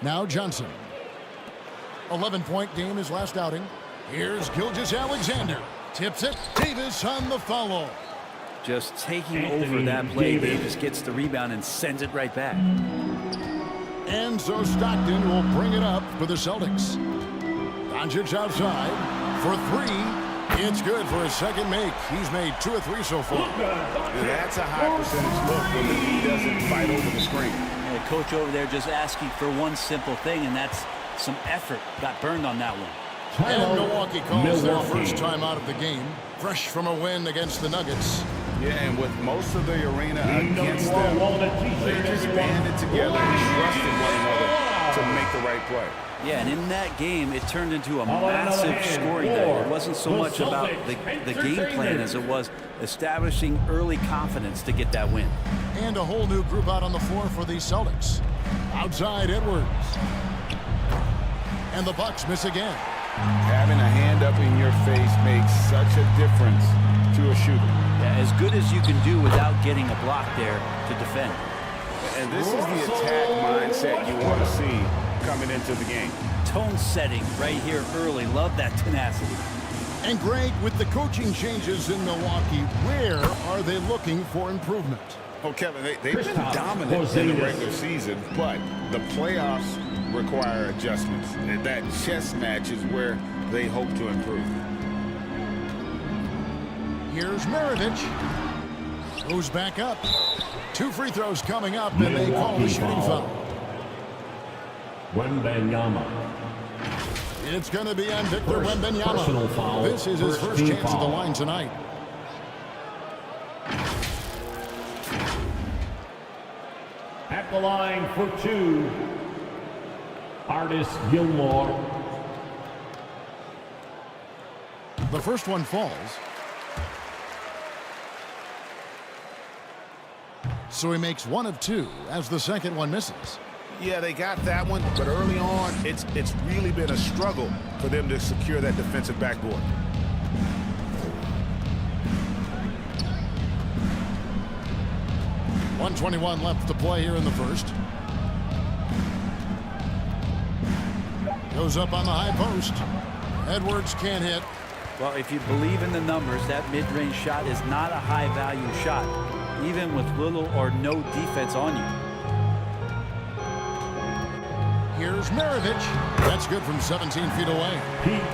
Now Johnson. 11-point game his last outing. Here's Gilgeous-Alexander. Tips it. Davis on the follow. Just taking over that play. Davis gets the rebound and sends it right back. And so Stockton will bring it up for the Celtics. Doncic outside for three. It's good for his second make. He's made 2 of 3 so far. That's a high percentage look when he doesn't fight over the screen. The coach over there just asking for one simple thing, and that's some effort. Got burned on that one. And Milwaukee calls their first time out of the game, fresh from a win against the Nuggets. Yeah, and with most of the arena against them, they just banded together and trusted one another to make the right play. Yeah, and in that game, it turned into a massive scoring night. It wasn't so much about the game plan as it was establishing early confidence to get that win. And a whole new group out on the floor for the Celtics. Outside Edwards. And the Bucks miss again. Having a hand up in your face makes such a difference to a shooter. Yeah, as good as you can do without getting a block there to defend. And this is the attack mindset you want to see coming into the game. Tone setting right here early. Love that tenacity. And Greg, with the coaching changes in Milwaukee, where are they looking for improvement? Oh, Kevin, they've been dominant in the regular season, but the playoffs require adjustments. And that chess match is where they hope to improve. Here's Maravich. Goes back up. 2 free throws coming up, and they call the shooting foul. Wembanyama. It's going to be on Victor Wembanyama. This is his first chance at the line tonight. At the line for 2, Artis Gilmore. The first one falls. So he makes 1 of 2 as the second one misses. Yeah, they got that one, but early on, it's really been a struggle for them to secure that defensive backboard. .121 left to play here in the first. Goes up on the high post. Edwards can't hit. Well, if you believe in the numbers, that mid-range shot is not a high-value shot, even with little or no defense on you. Here's Maravich. That's good from 17 feet away.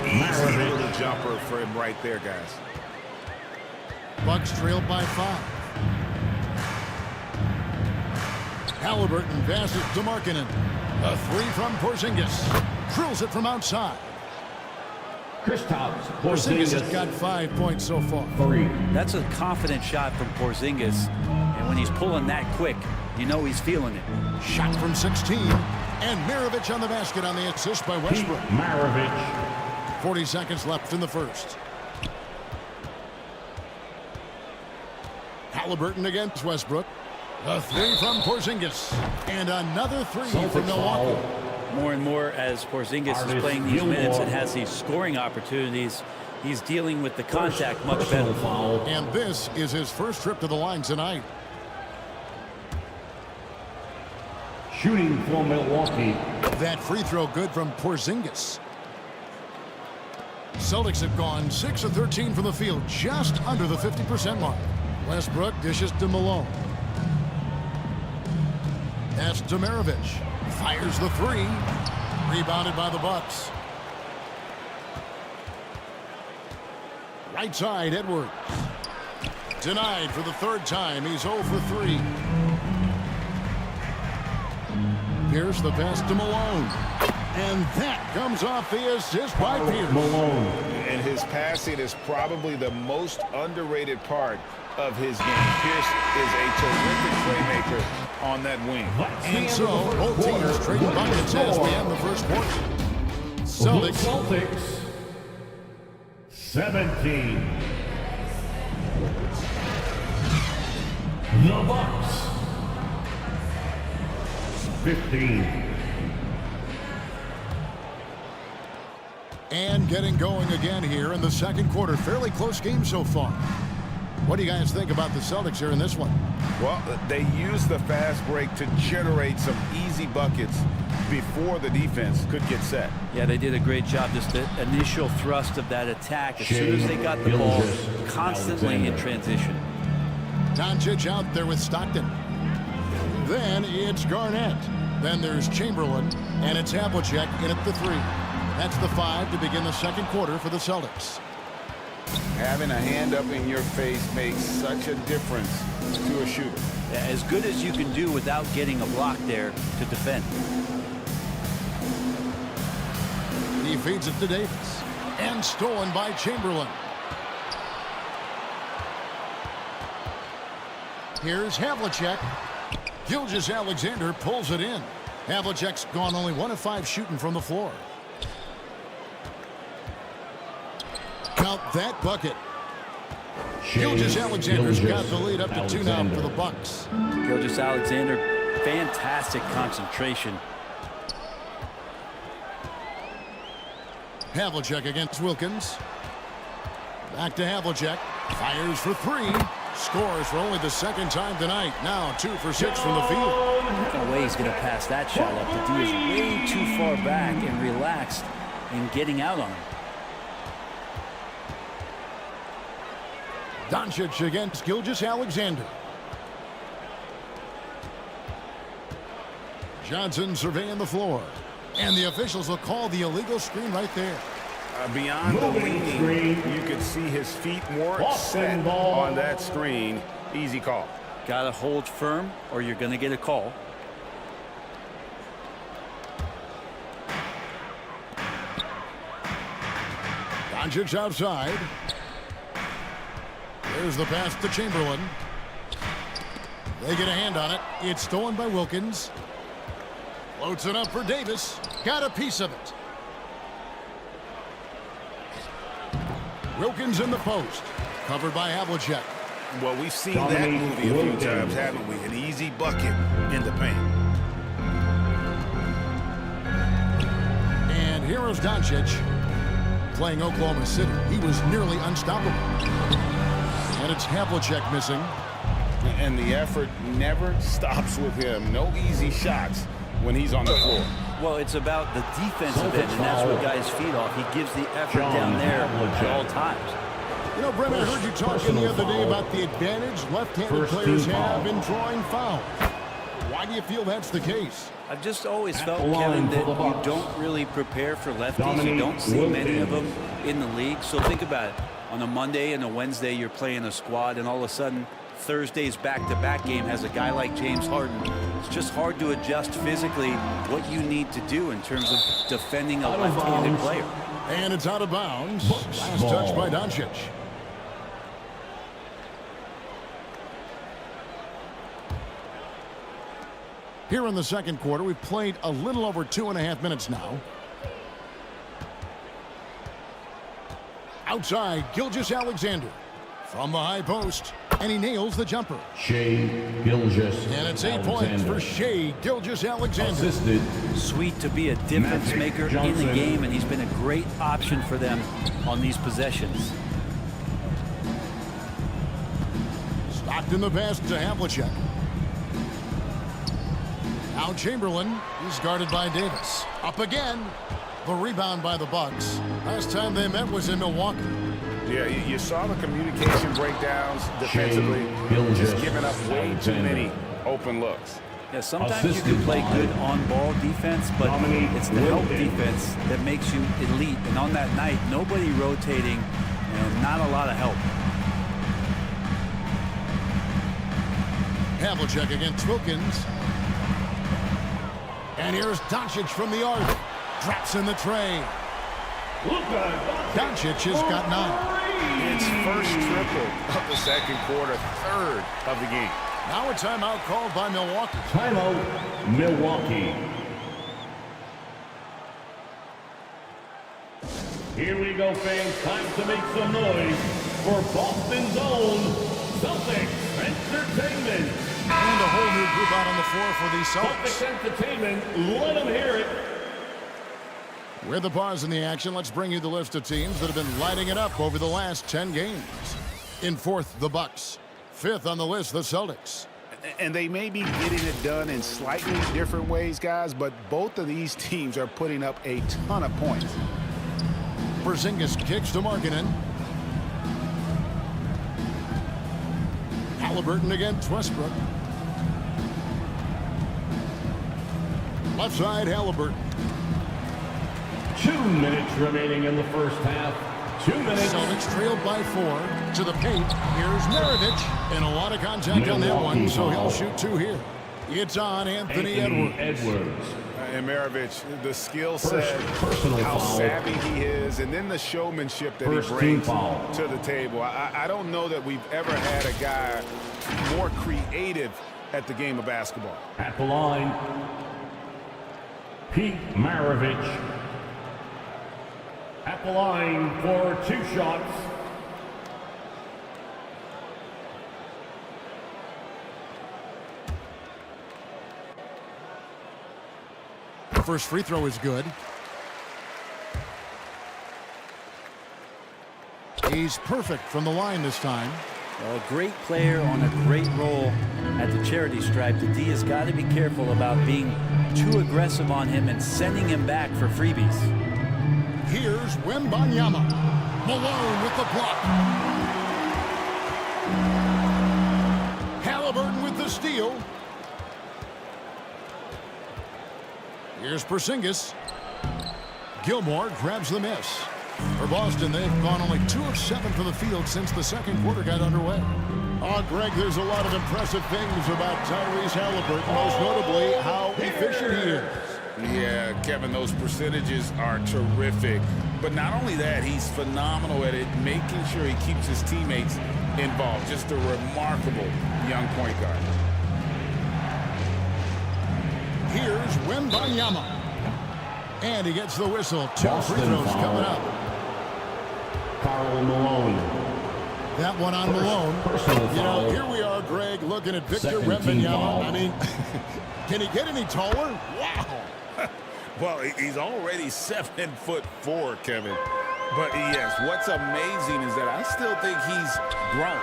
Easy little jumper for him right there, guys. Bucks trailed by 5. Halliburton passes to Markkanen. A 3 from Porzingis. Drills it from outside. Porzingis has got 5 points so far. That's a confident shot from Porzingis, and when he's pulling that quick, you know he's feeling it. Shot from 16, and Maravich on the basket on the assist by Westbrook. Maravich. 40 seconds left in the first. Halliburton against Westbrook. A 3 from Porzingis, and another 3 from Milwaukee. More and more as Porzingis is playing these minutes and has these scoring opportunities, he's dealing with the contact much better. And this is his first trip to the line tonight. Shooting for Milwaukee. That free throw good from Porzingis. Celtics have gone 6 of 13 from the field, just under the 50% mark. Westbrook dishes to Malone. That's to Maravich. Fires the 3. Rebounded by the Bucks. Right side, Edwards. Denied for the 3rd time. He's 0 for 3. Pierce the pass to Malone. And that comes off the assist by Pierce. Malone. And his passing is probably the most underrated part of his game. Pierce is a terrific playmaker on that wing. And so, both teams trading buckets as we end the first quarter. Celtics 17. The Bucks 15. And getting going again here in the second quarter. Fairly close game so far. What do you guys think about the Celtics here in this one? Well, they used the fast break to generate some easy buckets before the defense could get set. Yeah, they did a great job. Just the initial thrust of that attack as soon as they got the ball, constantly in transition. Doncic out there with Stockton. Then it's Garnett. Then there's Chamberlain, and it's Havlicek in at the 3. That's the 5 to begin the second quarter for the Celtics. Having a hand up in your face makes such a difference to a shooter. As good as you can do without getting a block there to defend. He feeds it to Davis. And stolen by Chamberlain. Here's Havlicek. Gilgeous-Alexander pulls it in. Havlicek's gone only 1 of 5 shooting from the floor. Count that bucket. Gilgeous-Alexander's got the lead up to 2 now for the Bucks. Gilgeous-Alexander, fantastic concentration. Havlicek against Wilkins. Back to Havlicek. Fires for 3. Scores for only the second time tonight. Now 2 for 6 from the field. No way he's going to pass that shot up. The D is way too far back and relaxed in getting out on him. Doncic against Gilgeous-Alexander. Johnson surveying the floor. And the officials will call the illegal screen right there. Beyond the leaning, you could see his feet more set on that screen. Easy call. Got to hold firm or you're going to get a call. Doncic outside. There's the pass to Chamberlain. They get a hand on it. It's stolen by Wilkins. Floats it up for Davis. Got a piece of it. Wilkins in the post. Covered by Havlicek. Well, we've seen that movie a few times, haven't we? An easy bucket in the paint. And here is Doncic playing Oklahoma City. He was nearly unstoppable. And it's Havlicek missing. And the effort never stops with him. No easy shots when he's on the floor. Well, it's about the defensive end, and that's what guys feed off. He gives the effort down there at all times. You know, Brent, I heard you talking the other day about the advantage left-handed players have in drawing fouls. Why do you feel that's the case? I've just always felt, Kevin, that you don't really prepare for lefties. You don't see many of them in the league. So think about it. On a Monday and a Wednesday, you're playing a squad, and all of a sudden, Thursday's back-to-back game has a guy like James Harden. It's just hard to adjust physically what you need to do in terms of defending a left-handed player. And it's out of bounds. Last touch by Doncic. Here in the second quarter, we've played a little over 2.5 minutes now. Outside, Gilgeous-Alexander from the high post, and he nails the jumper. Shai Gilgeous. And it's 8 points for Shai Gilgeous-Alexander. Assisted. Sweet to be a difference maker in the game, and he's been a great option for them on these possessions. Stocked in the pass to Havlicek. Now Chamberlain. He's guarded by Davis. Up again. The rebound by the Bucks. Last time they met was in Milwaukee. Yeah, you saw the communication breakdowns defensively. Just giving up way too many open looks. Yeah, sometimes you can play good on-ball defense, but it's the help defense that makes you elite. And on that night, nobody rotating and not a lot of help. Havlicek against Wilkins. And here's Doncic from the arc. Drops in the tray. Doncic has got 9. It's first triple of the second quarter, third of the game. Now a timeout called by Milwaukee. Timeout, Milwaukee. Here we go, fans. Time to make some noise for Boston's own Celtics Entertainment. And a whole new group out on the floor for the Celtics. Celtics Entertainment, let them hear it. With the pause in the action, let's bring you the list of teams that have been lighting it up over the last 10 games. In fourth, the Bucks. Fifth on the list, the Celtics. And they may be getting it done in slightly different ways, guys, but both of these teams are putting up a ton of points. Porzingis kicks to Markkanen. Halliburton against Westbrook. Left side, Halliburton. 2 minutes remaining in the first half. 2 minutes. Celtics trailed by 4 to the paint. Here's Maravich. And a lot of contact on that one, so he'll shoot 2 here. It's on Anthony Edwards. And Maravich, the skill set, how savvy he is, and then the showmanship that he brings to the table. I don't know that we've ever had a guy more creative at the game of basketball. At the line, Pete Maravich. At the line for 2 shots. First free throw is good. He's perfect from the line this time. Well, a great player on a great role at the charity stripe. The D has got to be careful about being too aggressive on him and sending him back for freebies. Here's Wembanyama. Malone with the block. Halliburton with the steal. Here's Porzingis. Gilmore grabs the miss. For Boston, they've gone only 2 of 7 from the field since the second quarter got underway. Oh, Greg, there's a lot of impressive things about Tyrese Halliburton, most notably how efficient he is. Yeah, Kevin, those percentages are terrific. But not only that, he's phenomenal at it, making sure he keeps his teammates involved. Just a remarkable young point guard. Here's Wembanyama. And he gets the whistle. 2 free throws coming up. Karl Malone. That one on Malone. You know, here we are, Greg, looking at Victor Wembanyama. I mean, can he get any taller? Wow. Well, he's already 7'4", Kevin. But yes, what's amazing is that I still think he's grown,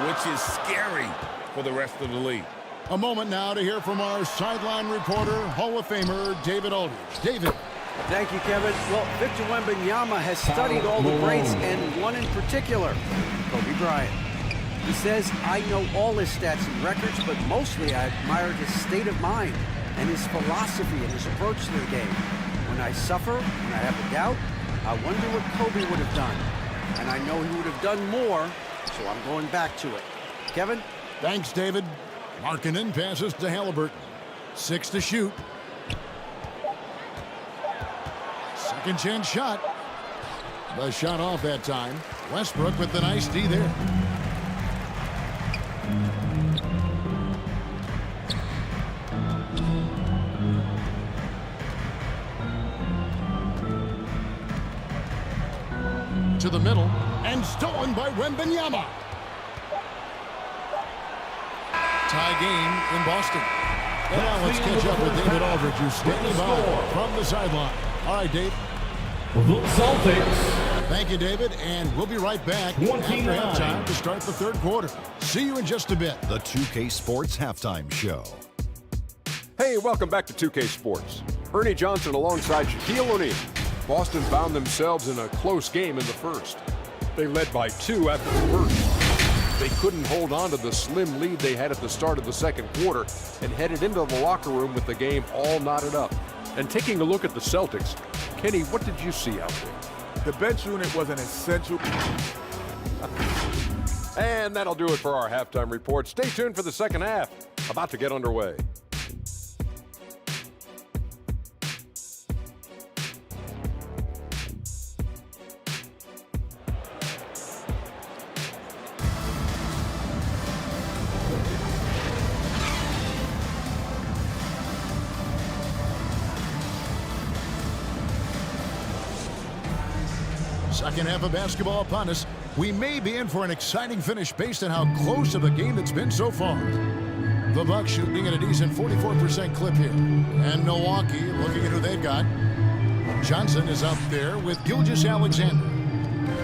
which is scary for the rest of the league. A moment now to hear from our sideline reporter, Hall of Famer David Aldridge. David. Thank you, Kevin. Well, Victor Wembanyama has studied all the greats and one in particular, Kobe Bryant. He says, I know all his stats and records, but mostly I admired his state of mind and his philosophy and his approach to the game. When I suffer, when I have a doubt, I wonder what Kobe would have done. And I know he would have done more, so I'm going back to it. Kevin? Thanks, David. Markkanen passes to Halliburton. 6 to shoot. Second chance shot. The shot off that time. Westbrook with the nice D there. To the middle, and stolen by Wembanyama. Tie game in Boston. And now let's catch up with David Aldridge, who's standing by from the sideline. All right, Dave. The Celtics. Thank you, David, and we'll be right back after halftime to start the third quarter. See you in just a bit. The 2K Sports Halftime Show. Hey, welcome back to 2K Sports. Ernie Johnson alongside Shaquille O'Neal. Boston found themselves in a close game in the first. They led by 2 after the first. They couldn't hold on to the slim lead they had at the start of the second quarter and headed into the locker room with the game all knotted up. And taking a look at the Celtics, Kenny, what did you see out there? The bench unit was an essential. And that'll do it for our halftime report. Stay tuned for the second half, about to get underway. Second half of basketball upon us. We may be in for an exciting finish based on how close of a game it's been so far. The Bucks shooting at a decent 44% clip here. And Milwaukee looking at who they've got. Johnson is up there with Gilgeous-Alexander.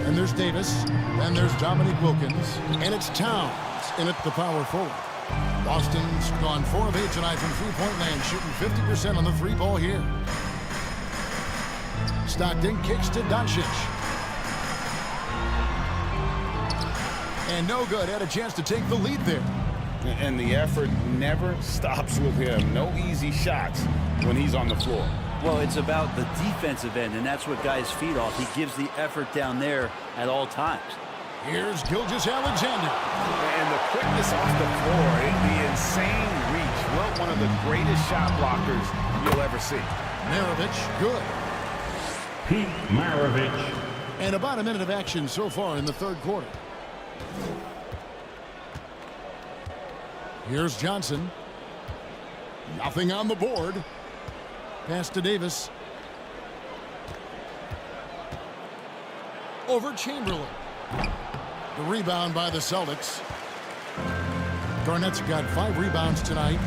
And there's Davis. Then there's Dominique Wilkins. And it's Towns in at the power forward. Boston's gone 4 of 8 tonight from three-point land, shooting 50% on the 3-ball here. Stockton kicks to Doncic. And no good. Had a chance to take the lead there. And the effort never stops with him. No easy shots when he's on the floor. Well, it's about the defensive end, and that's what guys feed off. He gives the effort down there at all times. Here's Gilgeous-Alexander. And the quickness off the floor, the insane reach. Well, one of the greatest shot blockers you'll ever see. Maravich, good. Pete Maravich. And about a minute of action so far in the third quarter. Here's Johnson. Nothing on the board. Pass to Davis. Over Chamberlain. The rebound by the Celtics. Garnett's got 5 rebounds tonight.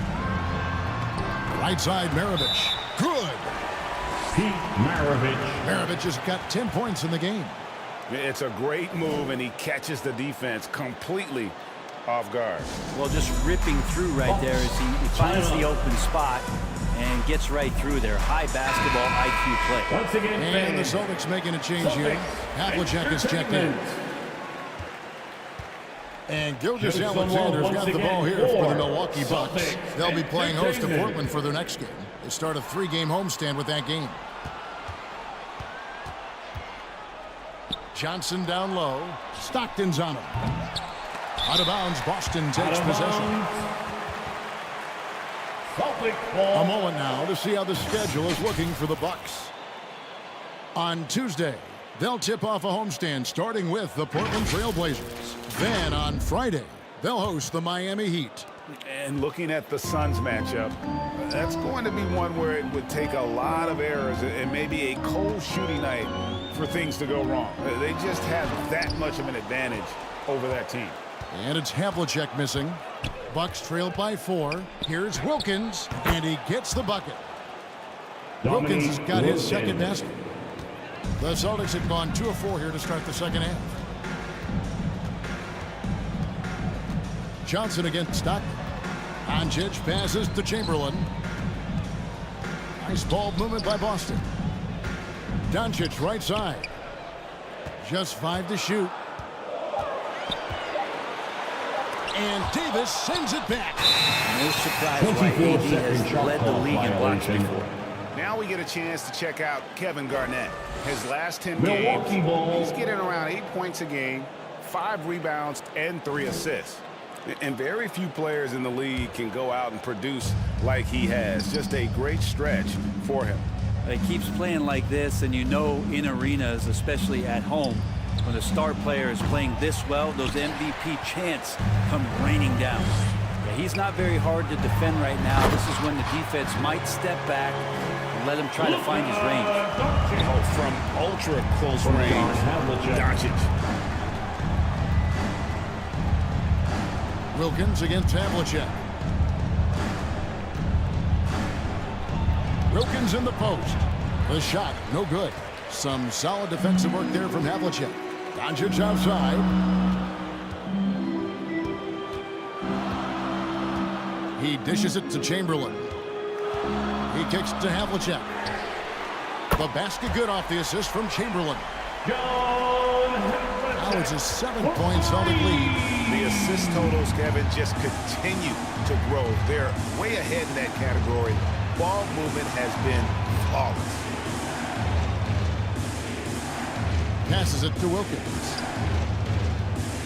Right side, Maravich. Good. Pete Maravich. Maravich has got 10 points in the game. It's a great move, and he catches the defense completely off guard. Well, just ripping through right there as he finds the open spot and gets right through there. High basketball IQ play. Once again, and the Celtics making a change here. Havlicek is checked in. And Gilgeous-Alexander's got the ball here for the Milwaukee Bucks. They'll be playing host to Portland for their next game. They start a 3-game homestand with that game. Johnson down low. Stockton's on him. Out of bounds, Boston takes possession. A moment now to see how the schedule is looking for the Bucks. On Tuesday, they'll tip off a homestand starting with the Portland Trail Blazers. Then on Friday, they'll host the Miami Heat. And looking at the Suns matchup, that's going to be one where it would take a lot of errors and maybe a cold shooting night for things to go wrong. They just have that much of an advantage over that team. And it's Havlicek missing. Bucks trail by 4. Here's Wilkins, and he gets the bucket. Wilkins has got his second basket. The Celtics have gone 2 of 4 here to start the second half. Johnson against Stockton. Doncic passes to Chamberlain. Nice ball movement by Boston. Doncic right side. Just 5 to shoot. And Davis sends it back. No surprise why AD has led the league in blocks before. Now we get a chance to check out Kevin Garnett. His last 10 games, he's getting around 8 points a game, 5 rebounds, and 3 assists. And very few players in the league can go out and produce like he has. Just a great stretch for him. He keeps playing like this, and you know in arenas, especially at home, when a star player is playing this well, those MVP chants come raining down. Yeah, he's not very hard to defend right now. This is when the defense might step back and let him try to find his range. Oh, from ultra close range, Doncic. Wilkins against Havlicek. Wilkins in the post. The shot, no good. Some solid defensive work there from Havlicek. Doncic outside. He dishes it to Chamberlain. He kicks to Havlicek. The basket good off the assist from Chamberlain. Now it's a 7-point Celtic lead. The assist totals, Kevin, just continue to grow. They're way ahead in that category. Ball movement has been flawless. Passes it to Wilkins.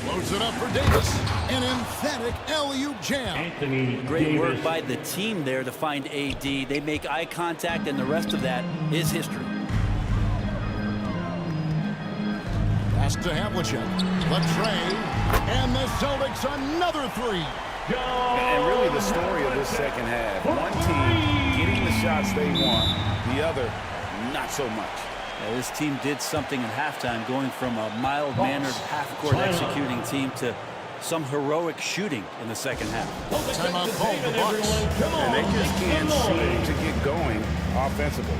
Loads it up for Davis. An emphatic alley-oop jam. Great work by the team there to find AD. They make eye contact, and the rest of that is history. Pass to Havlicek. The tray. And the Celtics another 3. And really the story of this second half. One team getting the shots they want. The other, not so much. Yeah, this team did something in halftime, going from a mild-mannered half-court executing team to some heroic shooting in the second half. Timeout call for the Bucks. And they just can't seem to get going offensively.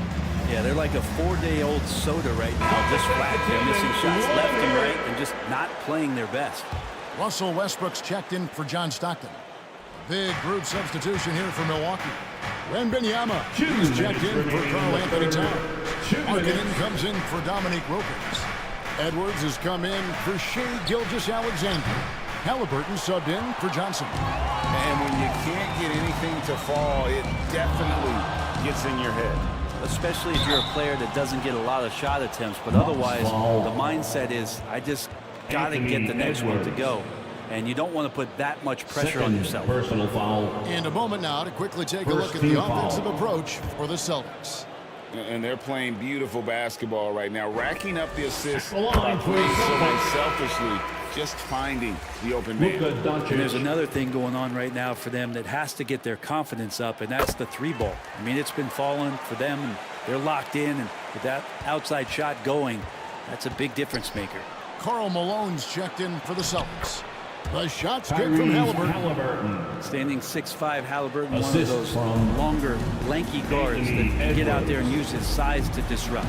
Yeah, they're like a 4-day-old soda right now, just flat. They're missing shots left and right and just not playing their best. Russell Westbrook's checked in for John Stockton. Big group substitution here for Milwaukee. Wembanyama is checked in for Karl-Anthony Towns. Markkanen comes in for Dominique Wilkins. Edwards has come in for Shai Gilgeous-Alexander. Halliburton subbed in for Johnson. And when you can't get anything to fall, it definitely gets in your head. especially if you're a player that doesn't get a lot of shot attempts. But otherwise, the mindset is, I just got to get the next one to go. And you don't want to put that much pressure on yourself. Personal foul. And a moment now to quickly take a look at the offensive approach for the Celtics. And they're playing beautiful basketball right now, racking up the assists The line by for playing the so Celtics. unselfishly, just finding the open man. And there's another thing going on right now for them that has to get their confidence up, and that's the three ball. I mean, it's been falling for them, and they're locked in, and with that outside shot going, that's a big difference maker. Karl Malone's checked in for the Celtics. The shot's good from Halliburton. Standing 6'5", Halliburton, Assist one of those from longer, lanky guards that get out there and use his size to disrupt.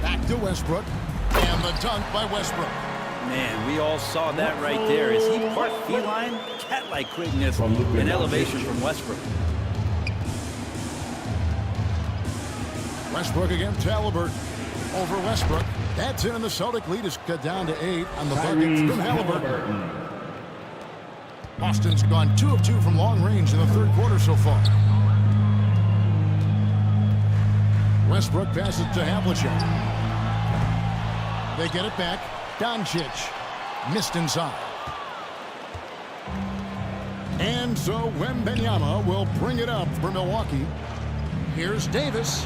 Back to Westbrook, and the dunk by Westbrook. Man, we all saw that right there. Is he part feline? Cat-like quickness and elevation from Westbrook. Westbrook against Halliburton. Over Westbrook. That's in, and the Celtic lead is cut down to 8 on the bucket from Halliburton. Boston's gone 2 of 2 from long range in the third quarter so far. Westbrook passes to Havlicek. They get it back. Doncic missed inside. And so Wembanyama will bring it up for Milwaukee. Here's Davis.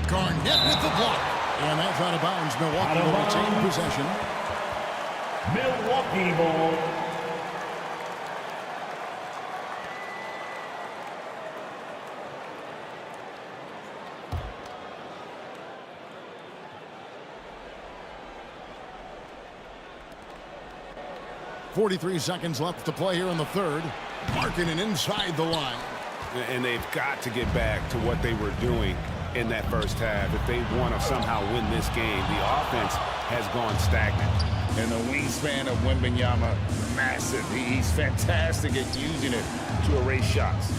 Garnett with the block. And that's out of bounds. Milwaukee will retain possession. Milwaukee ball. .43 seconds left to play here in the third. Markkanen inside the line. And they've got to get back to what they were doing in that first half if they want to somehow win this game. The offense has gone stagnant. And the wingspan of Wembanyama, massive. He's fantastic at using it to erase shots.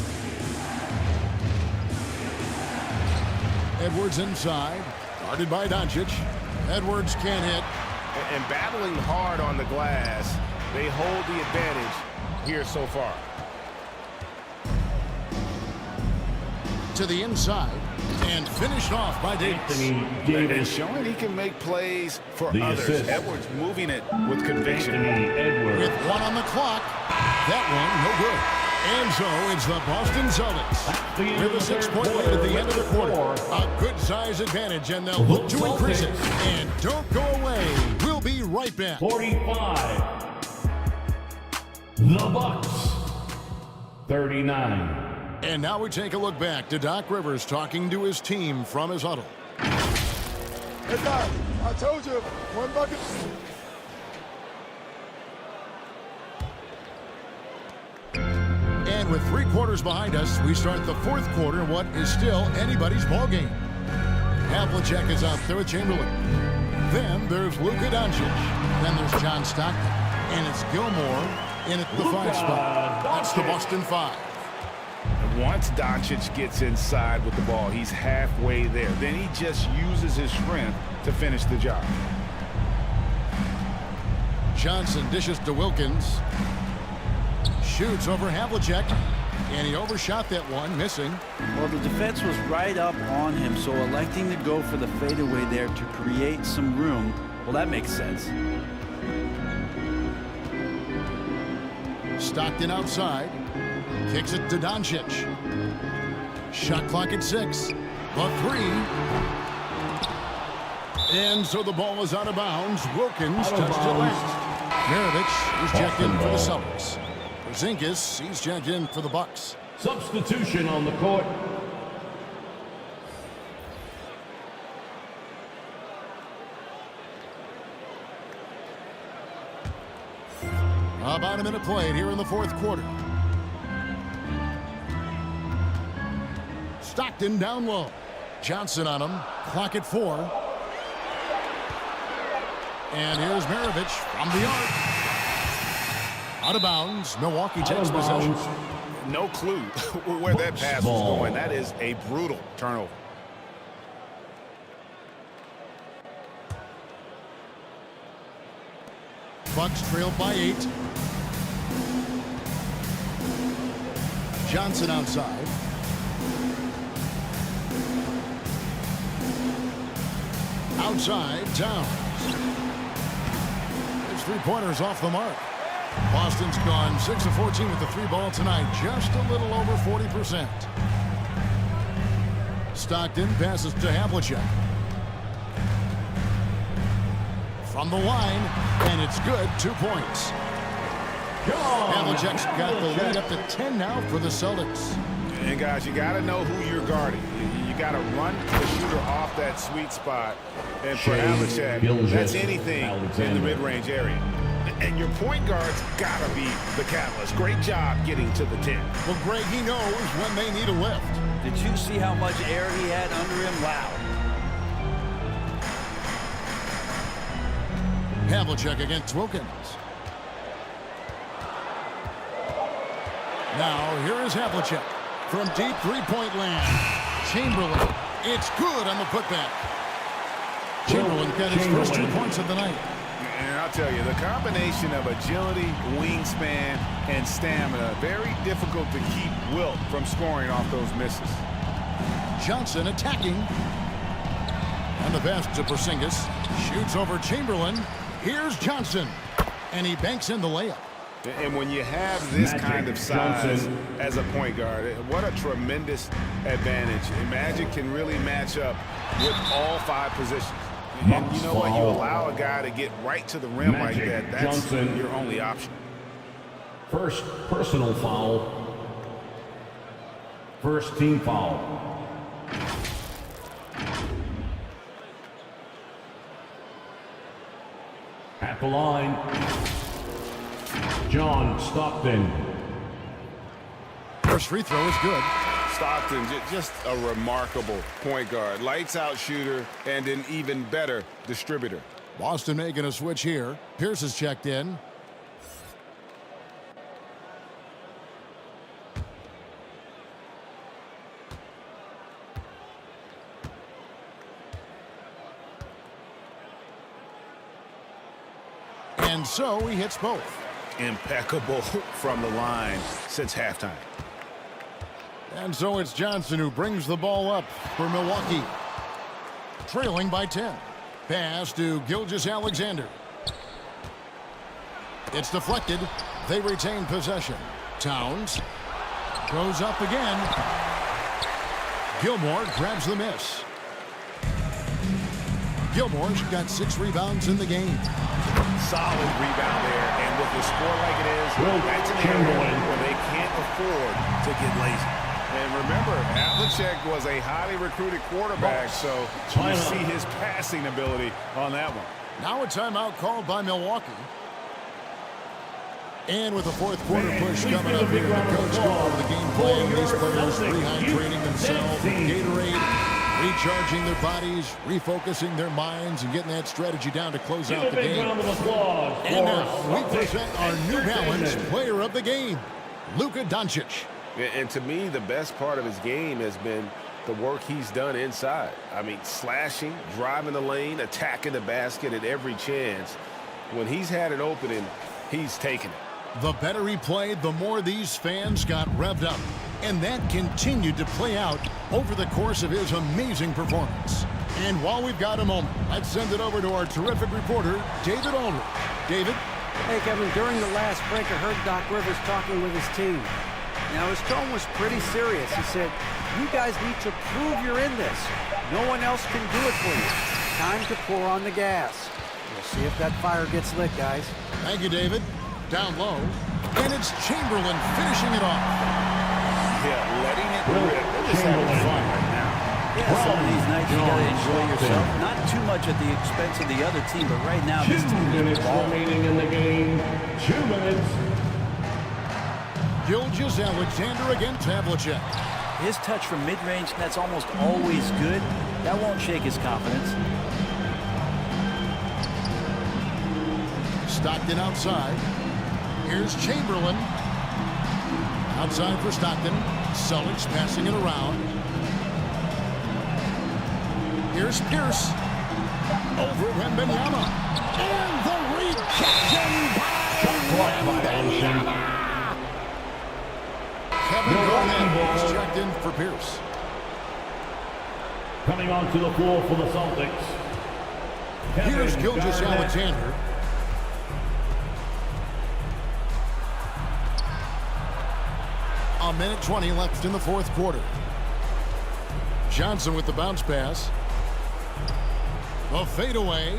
Edwards inside. Guarded by Doncic. Edwards can't hit. And battling hard on the glass, they hold the advantage here so far. To the inside. And finished off by Davis. And showing he can make plays for others. Assist. Edwards moving it with conviction. With 1 on the clock. That one, no good. And so it's the Boston Celtics with a 6-point lead at the end of the quarter. A good size advantage, and they'll look to increase it. And don't go away. We'll be right back. 45. The Bucks. 39. And now we take a look back to Doc Rivers talking to his team from his huddle. Hey, Doc, I told you, one bucket. And with 3 quarters behind us, we start the fourth quarter in what is still anybody's ball game. Havlicek is out there with Chamberlain. Then there's Luka Doncic. Then there's John Stockton. And it's Gilmore in at the 5 spot. That's the Boston 5. Once Doncic gets inside with the ball, he's halfway there. Then he just uses his strength to finish the job. Johnson dishes to Wilkins. Shoots over Havlicek. And he overshot that one, missing. Well, the defense was right up on him, so electing to go for the fadeaway there to create some room, well, that makes sense. Stockton outside. Kicks it to Doncic. Shot clock at 6. A 3. And so the ball is out of bounds. Wilkins touched it last. Maravich is checked in for the Celtics. Porzingis, he's checked in for the Bucks. Substitution on the court. About a minute played here in the fourth quarter. Stockton down low. Johnson on him. Clock at 4. And here's Maravich from the arc. Out of bounds. Milwaukee takes possession. No clue where that pass was going. That is a brutal turnover. Bucks trailed by 8. Johnson outside. Outside, Towns. His three-pointers off the mark. Boston's gone 6 of 14 with the three ball tonight, just a little over 40%. Stockton passes to Havlicek. From the line, and it's good, 2 points. Havlicek's got the lead up to 10 now for the Celtics. And guys, you got to know who you're guarding. You got to run the shooter off that sweet spot. And for Havlicek, that's anything in the mid-range area. And your point guard's got to be the catalyst. Great job getting to the 10. Well, Greg, he knows when they need a lift. Did you see how much air he had under him? Wow. Havlicek against Wilkins. Now, here is Havlicek from deep three-point land. Chamberlain. It's good on the putback. Chamberlain got his first 2 points of the night. And I'll tell you, the combination of agility, wingspan, and stamina, very difficult to keep Wilt from scoring off those misses. Johnson attacking. And the pass to Porzingis. Shoots over Chamberlain. Here's Johnson. And he banks in the layup. And when you have this kind of size as a point guard, what a tremendous advantage. And Magic can really match up with all 5 positions. And you know what? You allow a guy to get right to the rim like that. That's your only option. First personal foul. First team foul. At the line, John Stockton. First free throw is good. Stockton, just a remarkable point guard. Lights out shooter and an even better distributor. Boston making a switch here. Pierce is checked in. And so he hits both. Impeccable from the line since halftime. And so it's Johnson who brings the ball up for Milwaukee. Trailing by 10. Pass to Gilgeous-Alexander. It's deflected. They retain possession. Towns goes up again. Gilmore grabs the miss. Gilmore's got 6 rebounds in the game. Solid rebound there, and with the score like it is, that's an area where they can't afford to get lazy. And remember, Havlicek was a highly recruited quarterback, so you see his passing ability on that one. Now a timeout called by Milwaukee. And with the fourth quarter push coming up here, the coach go over the game plan. These players rehydrating themselves, Gatorade, recharging their bodies, refocusing their minds, and getting that strategy down to close out the game. And now we present our New Balance player of the game, Luka Doncic. And to me, the best part of his game has been the work he's done inside. I mean, slashing, driving the lane, attacking the basket at every chance. When he's had an opening, he's taken it. The better he played, the more these fans got revved up. And that continued to play out over the course of his amazing performance. And while we've got a moment, let's send it over to our terrific reporter, David Aldridge. David? Hey, Kevin, during the last break, I heard Doc Rivers talking with his team. Now, his tone was pretty serious. He said, you guys need to prove you're in this. No one else can do it for you. Time to pour on the gas. We'll see if that fire gets lit, guys. Thank you, David. Down low. And it's Chamberlain finishing it off. Yeah, letting it rip. Just having fun right now. Yeah, some of these nights you got to enjoy yourself. Not too much at the expense of the other team, but right now this team is remaining in the game. 2 minutes. Gilgeous-Alexander against Havlicek. His touch from mid-range, that's almost always good. That won't shake his confidence. Stockton outside. Here's Chamberlain. Outside for Stockton. Celtics passing it around. Here's Pierce. Over Wembanyama. And the rejection by Wembanyama. Kevin Garnett is checked in for Pierce. Coming onto the floor for the Celtics, Here's Gilgeous Garnett. Alexander. A minute 20 left in the fourth quarter. Johnson with the bounce pass. The fadeaway.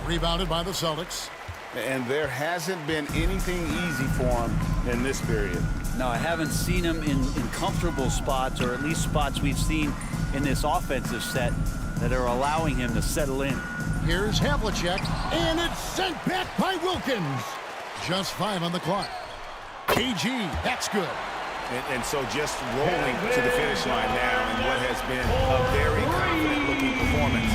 Rebounded by the Celtics. And there hasn't been anything easy for him in this period. No, I haven't seen him in comfortable spots, or at least spots we've seen in this offensive set that are allowing him to settle in. Here's Havlicek, and it's sent back by Wilkins. Just 5 on the clock. KG, that's good. And so just rolling to the finish line now in what has been a very confident-looking performance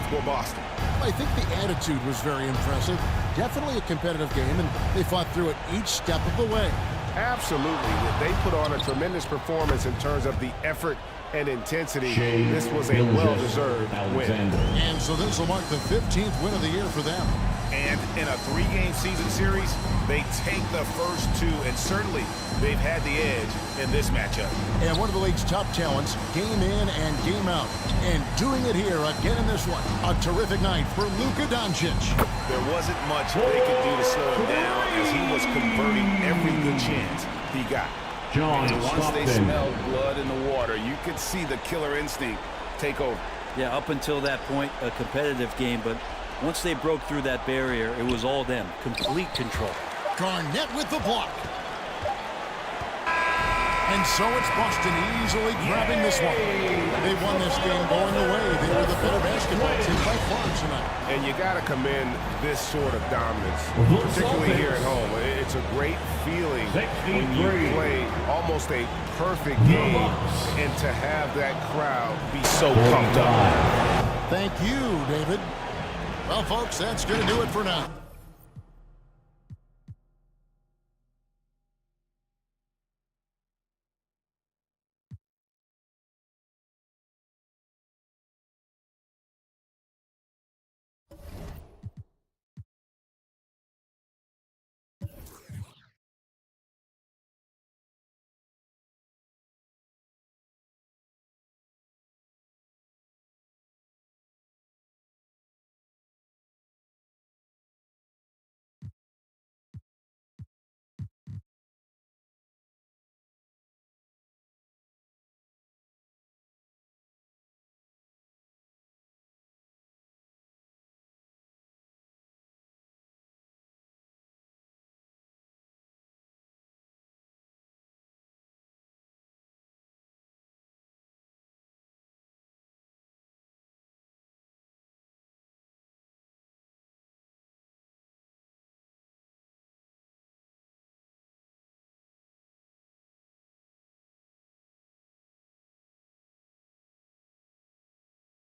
for Boston. I think the attitude was very impressive. Definitely a competitive game, and they fought through it each step of the way. Absolutely. They put on a tremendous performance in terms of the effort and intensity. This was a well-deserved win. And so this will mark the 15th win of the year for them. And in a 3-game season series, they take the first 2, and certainly they've had the edge in this matchup. And one of the league's top talents, game in and game out. And doing it here again in this one. A terrific night for Luka Doncic. There wasn't much they could do to slow him down as he was converting every good chance he got. And once they smelled blood in the water, you could see the killer instinct take over. Yeah, up until that point, a competitive game, but once they broke through that barrier, it was all them. Complete control. Garnett with the block. And so it's Boston easily grabbing this one. They won this game going away. They were the better basketball team by far tonight. And you got to commend this sort of dominance, particularly here at home. It's a great feeling when you play almost a perfect game and to have that crowd be so pumped up. Thank you, David. Well, folks, that's going to do it for now.